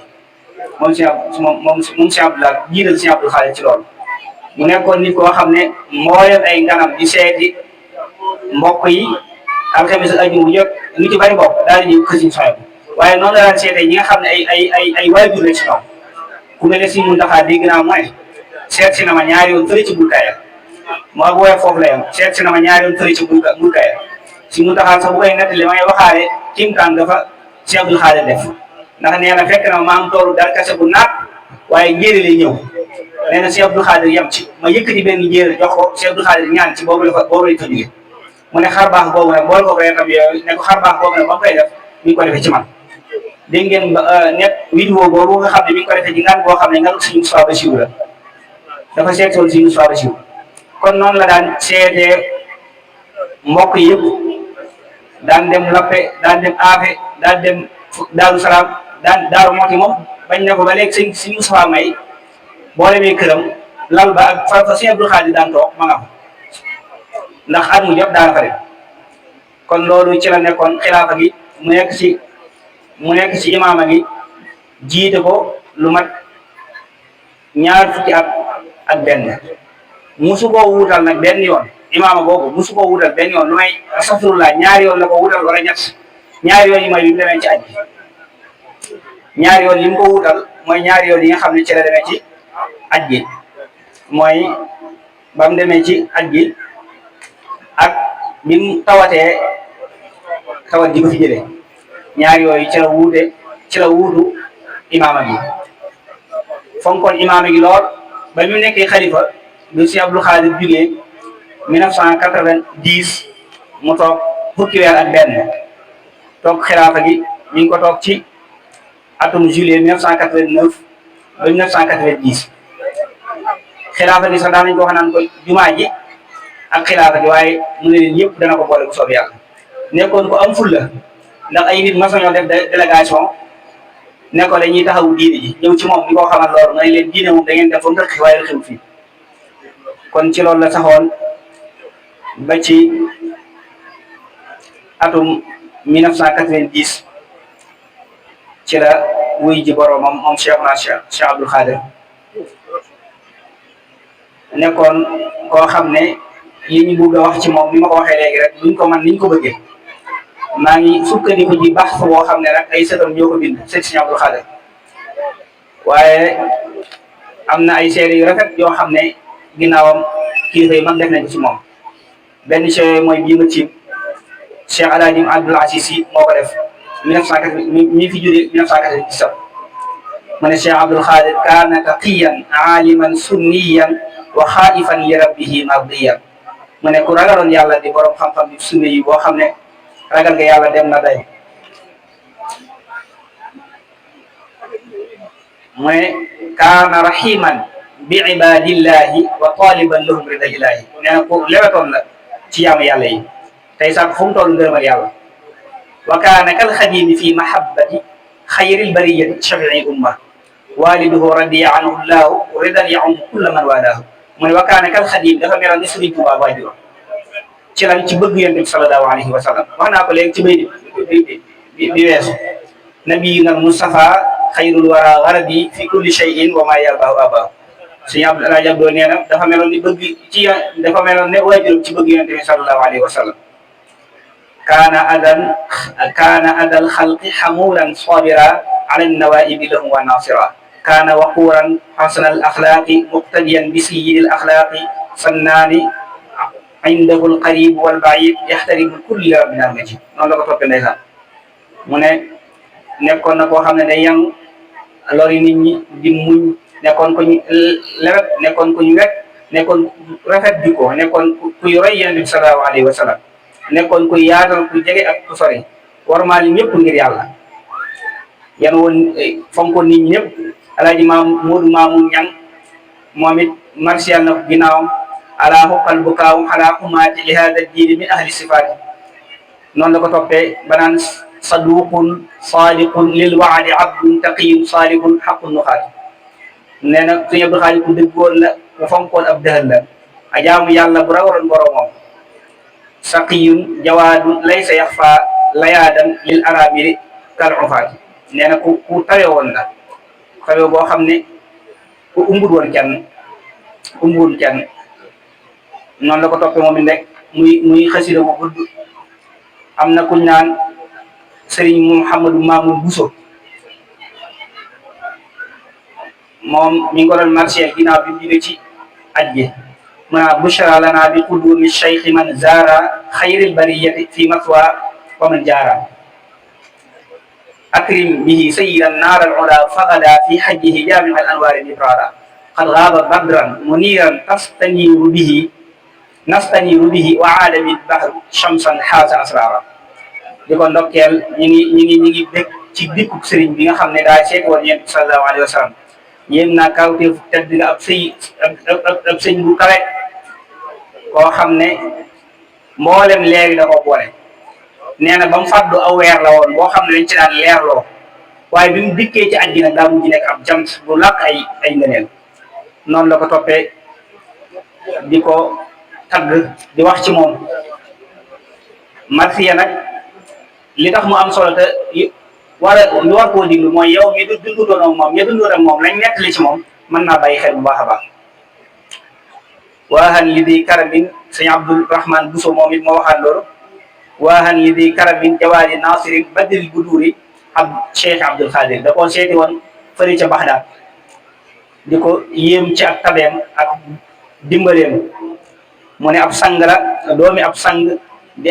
ji moom Sëriñ Abdul Lahat jiital Sëriñ Abdul Xaadir ci loolu mu nekkoon nit koo xam ne mbooleem ay nganam di seeti mbokk yi alxames ak ajjuma bu jot lu ci bari mbokk daal di ñëw kër Sëriñ Suhaybu waaye noonu la daan seetee ñi nga xam ne ay waajur la ci ñoom ku mel ne Sëriñ Muntaxa dégg naa mooy seet si na ma ñaari yoon fële ci Bulkaya mu ak woowee foofu la yem seet si na ma ñaari yoon fële ci Bulkaya Sëriñ Muntaxa sax bu koy nettali may waxaale kimtaan dafa Sëriñ Abdul Xaadir def ndax nee na fekk na ma am toolu daal kase bu naat waaye njéere lay ñëw nee na Sëriñ Abdul Xaadir yem ci ma yëkkati benn njéere jox ko Sëriñ Abdul Xaadir ñaan ci boobu lañ fa jógee mu ne xar baax boobu nag bool ko reetam yooyu ne ko xar baax boobu nag ba mu koy def mi ngi ko defee ci man dégg ngeen net vidéo boobu nga xam ne mi ngi ko defee ci ngan boo xam ne ngan Sëriñ Moustapha Bassirou la dafa seetoon Sëriñ Moustapha Bassirou kon noonu la daan seetee mbokk yëpp daan dem Lappe daan dem Afe daan dem Daaru Salaam daan Daaru Mooti moom bañ ne ko ba léegi Sëriñ Moustapha may boo demee këram lal ba ak fa Sëriñ Abdul Xaadir daan toog ma nga fa ndax at mu jot daana fa dem kon loolu ci la nekkoon xilaafa gi mu nekk ci imaama gi jiite ko lu mat ñaar fukki at ak benn musu koo wuutal nag benn yoon imaama boobu musu koo wuutal benn yoon lu may astafirullah ñaari yoon la ko wuutal wala ñett ñaari yoon yi mooy bi mu demee ci aj gi ñaari yoon yi mu ko wuutal mooy ñaari yoon yi nga xam ne ci la demee ci aj gi mooy ba mu demee ci aj gi ak bi mu tawatee tawat ji ko fi jëlee ñaar yooyu ci la wuutu imaama gi fonkoon imaama gi lool ba mu nekkee xalifa bi Sëriñ Abdul Xaadir jugee 1990 mu toog fukki weer ak benn toog xilaafa gi mi ngi ko toog ci atum juillet 1989 ba 1990 xilaafa gi sax daan nañu ko wax naan ko jumaa ji ak xilaafa gi waaye mu ne leen yëpp dana ko boole bu soob yàlla nekkoon ko am fulla ndax ay nit mas nañoo def délégation ne ko dañuy taxawu diine ji ñëw ci moom di ko xamal loolu nga ne leen diine moom da ngeen def fa mu dëkk waaye xew fii kon ci loolu la saxoon ba ci atum 1990 ci la wuy ji boroomam moom Cheikh Abdul Xaadir nekkoon koo xam ne li ñu bëgg a wax ci moom ni ma ko waxee léegi rek luñ ko man niñ ko bëggee maa ngi sukkandiku ji baax boo xam ne rek ay sëtam ñoo ko bind sët Sëriñ Abdul Xaadir waaye am na ay seede yu rafet yoo xam ne ginnaawam kilifa yi mag def nañ ko ci moom benn seede mooy bii ma ci Cheikh Alaaji Abdul Aziz Sy moo ko def 1980 mi fi jógee 1997 mu ne Cheikh Abdul Xaadir kaana taqiyan aaliman sunniyan wa xaa'ifan li rabbihi mardiyan mu ne ku ragaloon yàlla di borom xam-xam yi sunne yi boo xam ne ragal ga yàlla dem na day mu ne kaana rahiman bi ibadillahi wa taliban lahum rida ilahi nee na ku lewetoon la ci yaamu yàlla yi tey sax fu mu toll ngërëmal yàlla wa kaana kal xadimi fi mahabbati xayril bariyati shafii umma waliduhu radiya anhu llahu ridan yaum kulla man walaahu mu ne wa kaana kal xadim dafa meloon ni Sëriñ Tuubaa waajur ci lan ci bëgg yonent bi sallallahu alayhi wa sallam wax naa ko léegi ci bay bi weesu nabiyuna Mustafa xayrul wara garadi fi kulli shay'in wa ma yarbaahu abaahu suñu Abdoulaye Abdou nee na dafa meloon ni bëgg ci dafa meloon ne waajur ci bëgg yonent bi sallallahu alayhi wa sallam kaana adal xalqi xamulan sabira ala nawaibi lahum wa nasira kaana waquran xasana al axlaaqi muqtadiyan bi sayyidil axlaaqi sannaani indahu al qarib wal baid yaxtaribu kulli rabbina al majid noonu la ko toppee ndeysaan mu ne nekkoon na koo xam ne day yang lori nit ñi di muñ nekkoon ko ñu lewet nekkoon ko ñu wekk nekkoon rafet di ko nekkoon kuy roy yonent bi sallallahu alayhi wa sallam nekkoon kuy yaatal ku jege ak ku sori warmaal ñëpp ngir yàlla yan woon fonkoon nit ñi ñëpp alaaji Moodu Maamun Ñang moom it martial na ko ginnaawam ala xuqal bu kaawum ala xumaati li hada diini min ahli sifaati noonu la ko toppee banaan saduqun sadiqun lil waadi abdun taqiyun salihun xaqun nuxaati nee na suñu Abdou Xaadir ku dëggoon la ku fonkoon ab dëhël la a jaamu yàlla bu rawaloon boromam saqiyun jawaadun laysa yaxfa layaadan lil arabiri kal ufaati nee na ku tawe woon la tawe boo xam ne ku umbul woon kenn noonu la ko toppee moom it rek muy xasida bu gudd am na kuñ naan Sëriñ Mouhamadou Mamoun Bousso moom mi ngi ko doon marché ginnaaw bi mu jóge ci aj gi ma bushra lana bi qudumi cheikh man zara xayril bariyati fi maswa wa man jaara akrim bihi sayyidan naar al ula fagada fi hajjihi jami al anwari ibrara qad gaaba badran muniran nastaniru bihi wa aada bi bahr shamsan haasa asrara di ko ndokkeel ñi ngi bég ci dikkub sëriñ bi nga xam ne daa seet woon yéen sallallahu alayhi wa sallam yéen naa kawteef tedd nga ab sëñ bu kawe koo xam ne mboolem leeri da ko boole nee na ba mu fàddu aw weer la woon boo xam ne dañ ci daan leerloo waaye bi mu dikkee ci àjji nag daa mujj nekk ab jant bu làkk ay ngëneel noonu la ko toppee di ko tagg di wax ci moom marsiya nag li tax mu am solo te ñu war koo diglu mooy yow mi dundutoon ak moom ña dundoon ak moom lañ nettali ci moom mën naa bàyyi xel bu baax a baax waahan li di karamin sëñ Abdul Rahman Bousso moom it moo waxaat loolu waahan li di karamin jawaadi nasirin badril buduri ab Cheikh Abdul Xaadir da koo seeti woon fële ca Baxdaad di ko yéem ci ak tabeem ak dimbaleem mu ne ab sang la doomi ab sang di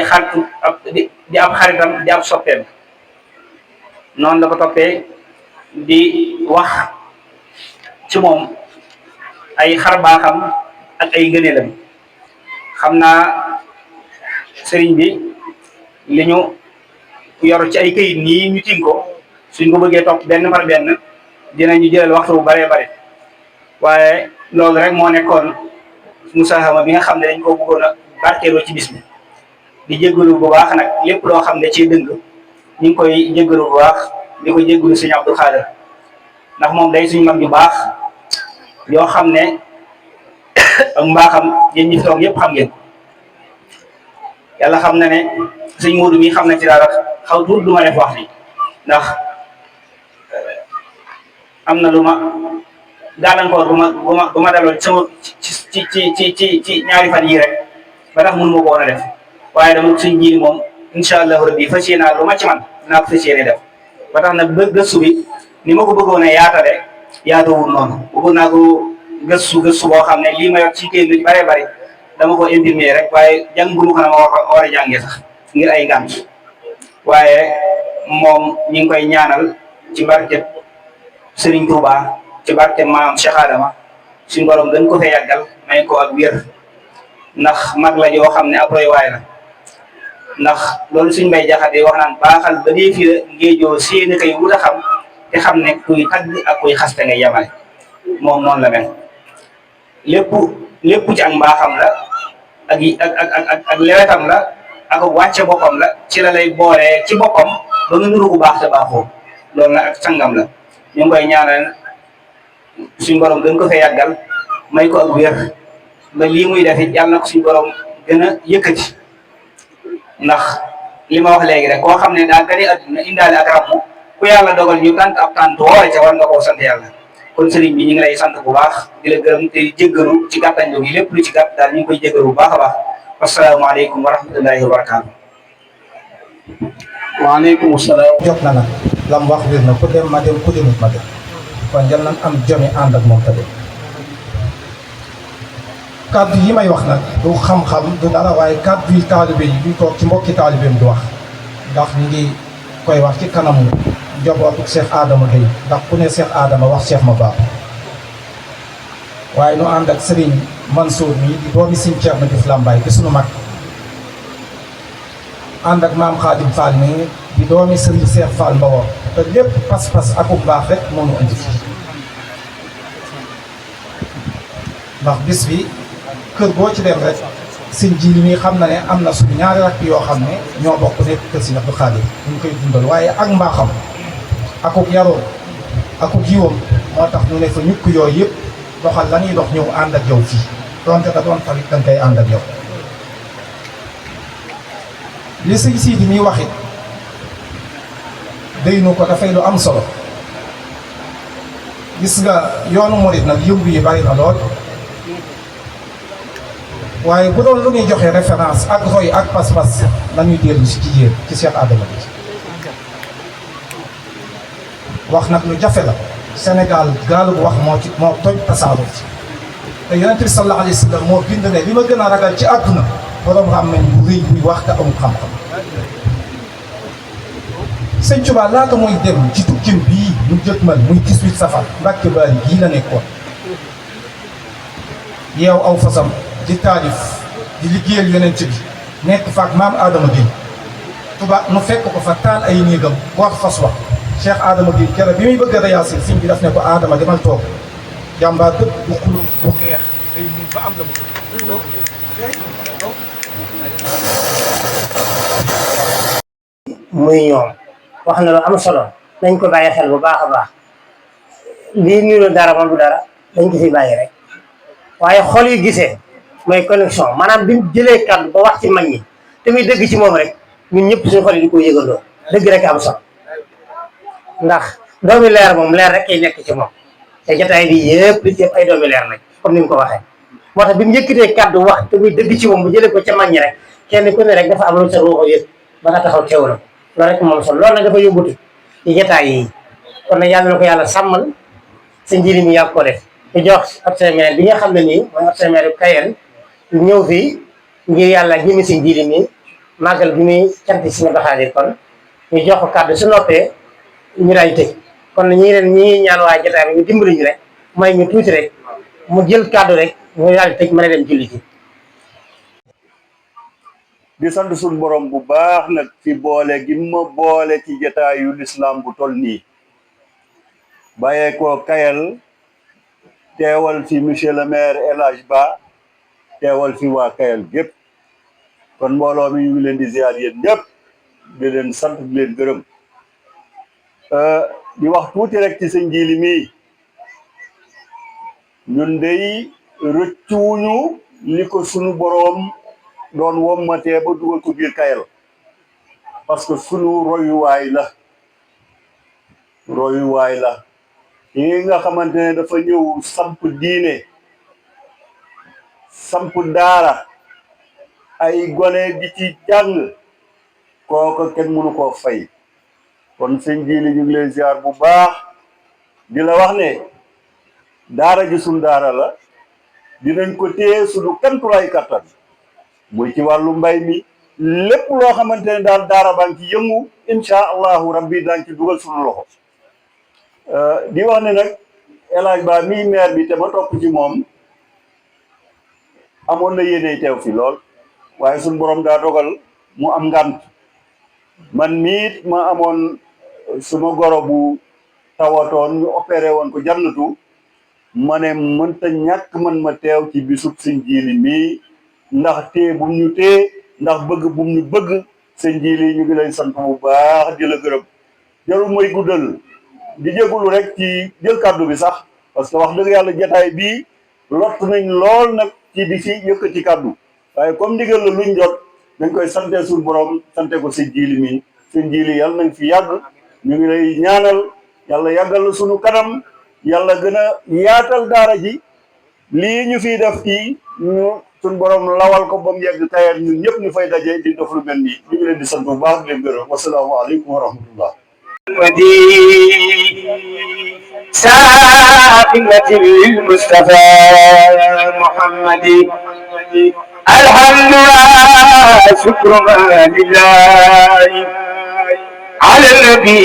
ab xaritam di ab soppeem noonu la ko toppee di wax ci moom ay xarbaaxam ak ay ngëneelam xam naa sëriñ bi li ñu yor ci ay këyit nii ñu tiim ko suñ ko bëggee topp benn par benn dinañu jëlal waxtu bu baree bare waaye loolu rek moo nekkoon musaahama bi nga xam ne dañ ko bëggoon a barkeeloo ci bis bi di jéggalu bu baax nag lépp loo xam ne ci dëng ñu ngi koy jéggalu bu baax di ko jéggalu sëñ Abdou Khader ndax moom day suñ mag yu baax yoo xam ne ak mbaaxam yéen ñi fi toog yëpp xam ngeen yàlla xam na ne sëñ Modou mi xam na ci dara xaw tuut du ma def wax bi ndax am na lu ma gàllankoor bu ma daloon sama ci ñaari fan yii rek ba tax mënu ma ko woon a def waaye dama suñ jiiri moom incha allahu rabbi fas yéene naa lu ma ci man naa ko fas yéene def ba tax nag gëstu bi ni ma ko bëggoon a yaatale yaatawul noonu bëggoon naa ko gëstu boo xam ne lii ma yor ci kër lu bare bari dama ko imprimer rek waaye jàng bu ma ko na ma war a jàngee sax ngir ay ngànt waaye moom ñu ngi koy ñaanal ci barke Serigne Touba ci barke maam Cheikh Adama suñu borom gën ko fee yàggal may ko ak wér ndax mag la joo xam ne ab royuwaay la ndax loolu suñ Mbay Jaxate wax naan baaxal ba dee fi ngéejoo séeni kay wut a xam te xam ne kuy tagg ak kuy xaste ngay yemale moom noonu la mel lépp ci ak mbaaxam la ak lewetam la ak wàcce boppam la ci la lay boolee ci boppam ba nga nuru bu baax te baaxoo loolu nag ak sangam la ñu ngi koy ñaanal suñ borom gën ko fee yàggal may ko ak wér ba lii muy def it yàlla na ko suñ borom gën a yëkkati ndax li ma wax léegi rek koo xam ne daa gane adduna indaale ak ramu ku yàlla dogal ñu tant ab tant woore ca war nga koo sant yàlla kon sëriñ bi ñu ngi lay sant bu baax di la gërëm te jéggalu ci gàttañ gi lépp lu ci gàtt daal ñu ngi koy jéggalu bu baax a baax wasalaamaaleykum wa rahmatullahi wa barakaatu. waaleykum salaam. jot na nag lam wax wér na ku dem ma dem ku demut ma dem kon jël nañ am jomi ànd ak moom tamit kàddu yi may wax nag du xam-xam du dara waaye kàddu yi taalibe yi du toog ci mbokki taalibeem du wax ndax ñu ngi koy wax ci kanamu njabootu Cheikh Adama Gueye ndax ku ne Cheikh Adama wax Cheikh ma baax waaye nu ànd ak Serigne Mansour mi di doomi Serigne Thierno Diouf Lambaye di sunu mag ànd ak maam Khadim Fall mi di doomi Serigne Cheikh Fall Mbawor te lépp pas-pas ak bu baax rek moo ñu indi fi ndax bis bi kër boo ci dem rek sëñ ji li muy xam na ne am na suñu ñaari rakk yoo xam ne ñoo bokk nekk kër si Abdou Khadir ñu koy dundal waaye ak mbaaxam akuk yaroon akuk yiwam moo tax ñu ne fa ñukk yooyu yëpp doxal la ñuy dox ñëw ànd ak yow fii donte da doon tamit dañ koy ànd ak yow li sëñ Sidi muy waxit day nu ko dafay lu am solo gis nga yoonu murit nag yëngu yi bari na lool waaye bu doon lu ñuy joxe référence ak roy ak pas-pas nañuy dellu si ci yéen ci Cheikh Adama bi wax nag lu jafe la Sénégal gaalu bu wax moo toj tasaaroo ci te yonent bi sallallahu alayhi wa sallam moo bind ne li ma gën a ragal ci àdduna borom ràmmeñ bu rëy buy wax te amul xam-xam sëñ Tuubaa laata muy dem ci tukkim bii ñu jëkmal muy 18 safar Mbàkke Baari gii la nekkoon yeew aw fasam di taalif di liggéeyal yonent bi nekk faak maam Adama Gueye Tuubaa nu fekk ko fa taal ay néegam war fas wax Cheikh Adama Gueye kere bi muy bëgg a réussir sëñ bi daf ne ko Adama demal toog jàmbaar dëpp bu xulul bu xeex day mun ba am la mu muy ñoom wax na lu am solo nañ ko bàyyi xel bu baax a baax lii niru dara man du dara dañ ko fi bàyyi rek waaye xol yi gisee mooy connexion maanaam bi mu jëlee kàddu ba wax ci mag ñi te muy dëgg ci moom rek ñun ñëpp suñu xol yi di ko yëgandoo dëgg rek am solo ndax doomi leer moom leer rek ay nekk ci moom te jotaay bi yëpp li ci yëpp ay doomi leer lañ comme ni mu ko waxee moo tax bi mu yëkkatee kàddu wax te muy dëgg ci moom bu jëlee ko ca mag ñi rek kenn ku ne rek dafa am lu sa ruuxu yëpp ba nga taxaw teewlu loolu rek moom solo loolu nag dafa yóbbutu ci jotaay yi kon nag yàlla na ko yàlla sàmmal sa njëriñ mi yàgg ko def di jox observateur bi nga xam ne nii mooy observateur Kayel ñëw fii ngir yàlla jëmi si njëriñ mi màggal bi muy cant si nga doxalee kon ñu jox ko kàddu su noppee ñu daay tëj kon ñi ngi ñaan waa jotaay bi ñu dimbali ñu rek may ñu tuuti rek mu jël kàddu rek ñu daal di tëj mën a dem julli ci. di sant suñu borom bu baax nag ci boole gi ma boole ci jotaayu lislaam bu toll nii bàyyee ko Kayel teewal fi monsieur le maire El Hadj Ba teewal fi waa Kayel gépp kon mbooloo mi ñu ngi leen di ziar yéen ñëpp di leen sant di leen gërëm di wax tuuti rek ci sëñ Jili mii ñun dey rëccuwuñu li ko sunu boroom doon wommatee ba dugal ko biir Kayel parce que sunu royuwaay la yi nga xamante ne dafa ñëw samp diine samp daara ay gone di ci jàng kooku kenn mënu koo fay kon sëñ Jili ñu ngi lay ziar bu baax di la wax ne daara ji sunu daara la dinañ ko téye sunu kantulaay kattan muy ci wàllu mbay mi lépp loo xamante ne daal daara baa ngi ci yëngu incha allahu rabbi daañ ci dugal sunu loxo di wax ne nag El Hadj Ba mii maire bi te ma topp ci moom amoon na yéene teew fi lool waaye suñ borom daa dogal mu am ngant man miit ma amoon suma goro bu tawatoon ñu opéré woon ko jannatu ma ne mënta ñàkk man ma teew ci bisub sëñ Jili mii ndax tee bum ñu tee ndax bëgg bum ñu bëgg sëñ Jili ñu ngi lay sant bu baax di la gërëm jarul mooy guddal di jégalu rek ci jël kàddu bi sax parce que wax dëgg yàlla jataay bii lott nañ lool nag ci di fi yëkkati kàddu waaye comme ndigal la luñ jot dañ koy sante suñu borom sante ko sëñ Jili mi sëñ Jili yàlla nañ fi yàgg ñu ngi lay ñaanal yàlla yàggal la sunu kanam yàlla gën a yaatal daara ji lii ñu fiy def fii ñu suñu borom lawal ko ba mu yegg tayal ñun ñëpp ñu fay daje di def lu mel nii ñu ngi leen di sant bu baax di leen gërëm wasalaamaaleykum wa rahmatullah ساقمة للمصطفى محمد الحمد لله شكر لله على النبي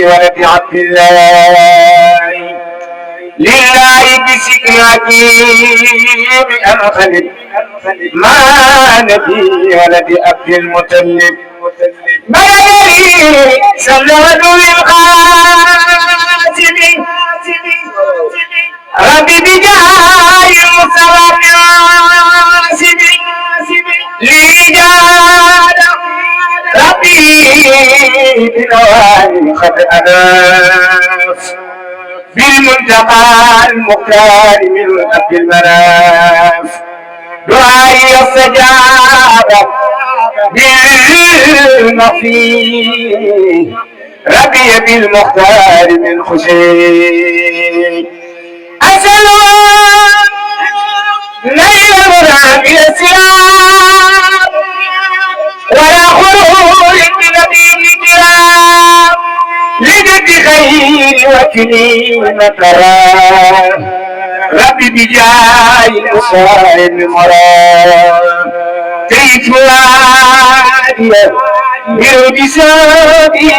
ولد عبد الله لله بسكنتي بأنخلد ما نبي ولد عبد المطلب بلدي سلوة للقاسم ربي بجاه المصطفى القاسم لجاد ربي بنوال قد أناف بالمنتقى المختار من أبي المناف دعائي السجابة بالمخفي ربي بالمختار من خشي أسأل نيل مرام الإسلام ولا خروج بنبي الكرام لجد خير وكريم ترى ربي بجاه المصائب المرام كيف وادي برجسادي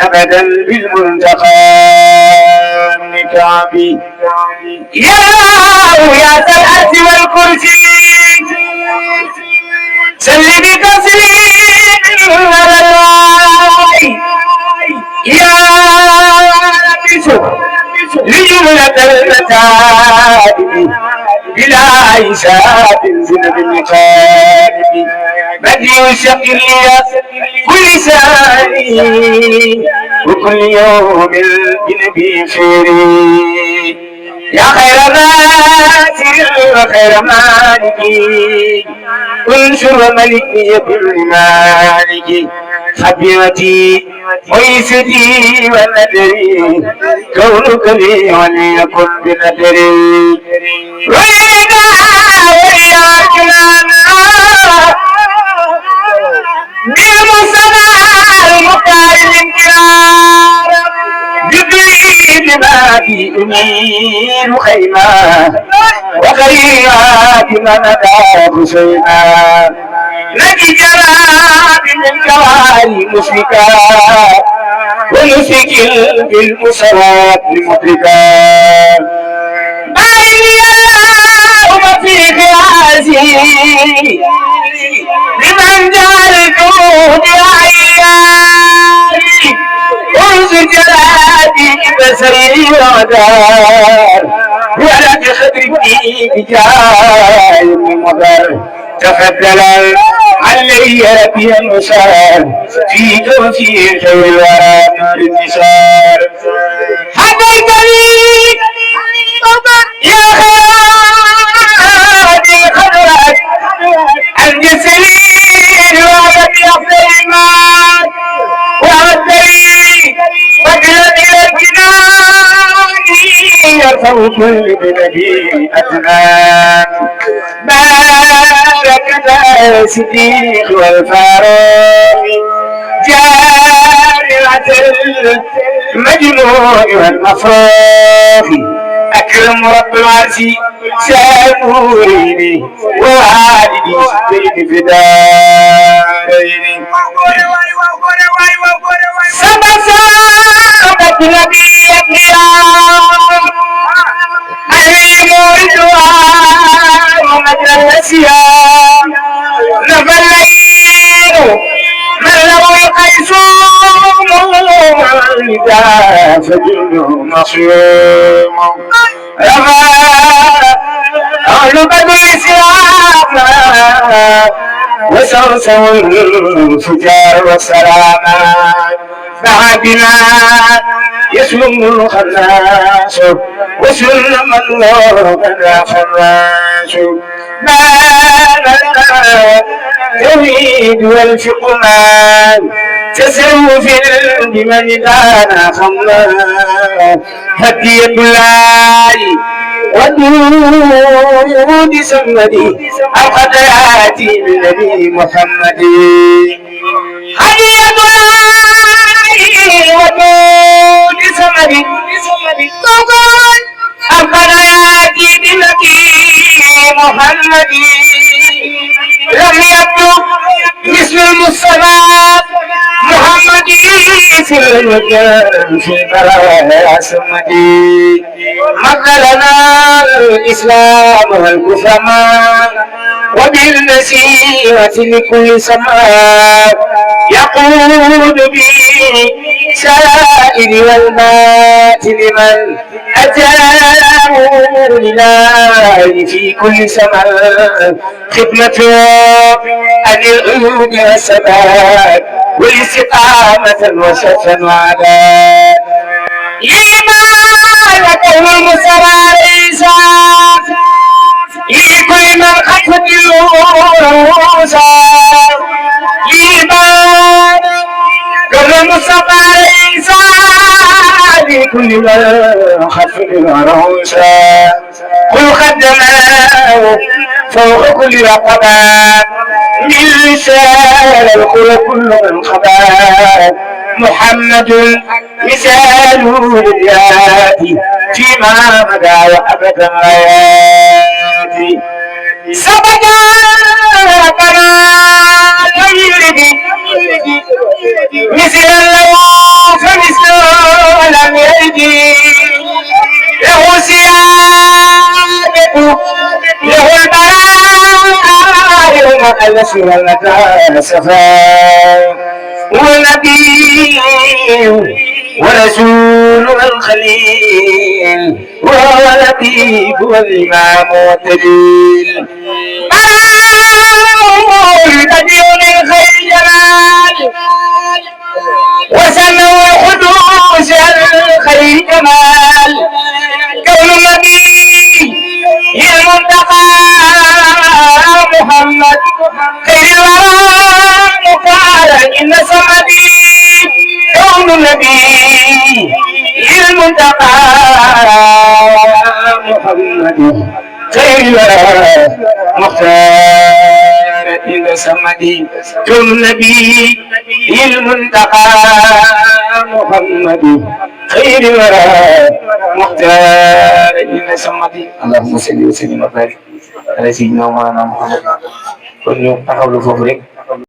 أبدا بالمنتقى من كعبي يا ذا الأرض والكرسي سل بتسليم على الله يا رب لجملة المتاعب بلا حساب زنب المقارب بدي شكل كل ثاني وكل يوم بنبي خيري يا خير ماتر وخير مالكي انشر ملكي بالمالك حبيبتي ويستي ونذري كونك لي وليكن بنذري وينا وياكنا بالمصطفى المختار من كرام جبريل ما في أمير خيمة وخيرات من أداه حسينا نجي جلال من كواري مشركا ونسكن بالمسرات المدركا بأيدي اللهم في قياسي لمن جعلته بعياري انظر جلالي بسري ودار ولا تخدرني بجاه المضر تفضل علي ربي المسار فيك وفي خير الورى النسار حبيتني يا خيرات الخضرات الجسري وعلى أفضل المال وعدني فضلا إلى الجنان يرفع كل بنبي أدنان بارك الصديق والفاروق جارعة المجموع والمفروح أكرم رب العرش ساموريني ووالدي بين فدارين سبسات نبي القيام عليم الدعاء نسيا نفى الليل من له القيسوم والنداء فجله مصيوم رفع أهل بدر الإسلام وسوسوا الفجار والسلاما دعا بنا يسلم الخناس وسلم الله بنا خناس ما لنا توحيد والفقمان تسوف بمن كان خمام هدية الله ودود سمدي أوقد ياتي بالنبي محمد هدية الله ودود سمدي أوقد ياتي بالنبي محمد لم يبدو مثل المصطفى محمد في المكان في البرايا سمدي مثلنا الإسلام والكفر وبالنسيئة لكل سماء يقود به سائر والمات لمن أتاه لله في كل سماء خدمته أن العلوم والثبات والاستقامة وصفا وعداء لما لكون المسرى عيسى لكل من خطت الروسى لما كون المصطفى عيسى لكل من خطت الروسى قل خدمه فوق كل رقبة من لسان الخلق كل من خبا محمد مثاله للياتي فيما مدى وأبدا آياتي سبق ربنا لم يرد مثل الله فمثله لم يرد له سيادة له البراء يوم الأسر والمتى سفا والنبي ورسول الخليل واللطيف والإمام والدليل بديع من خير جمال وسنه القدوس الخير جمال كون النبي المنتقى محمد خير الورى مختار إن سمدي كون النبي المنتقى محمد خير الورى مختار إن سمدي كون النبي المنتقى محمد خير الورى مختار إن سمدي اللهم صل وسلم وبارك على سيدنا مولانا محمد kon ñu taxawlu foofu rek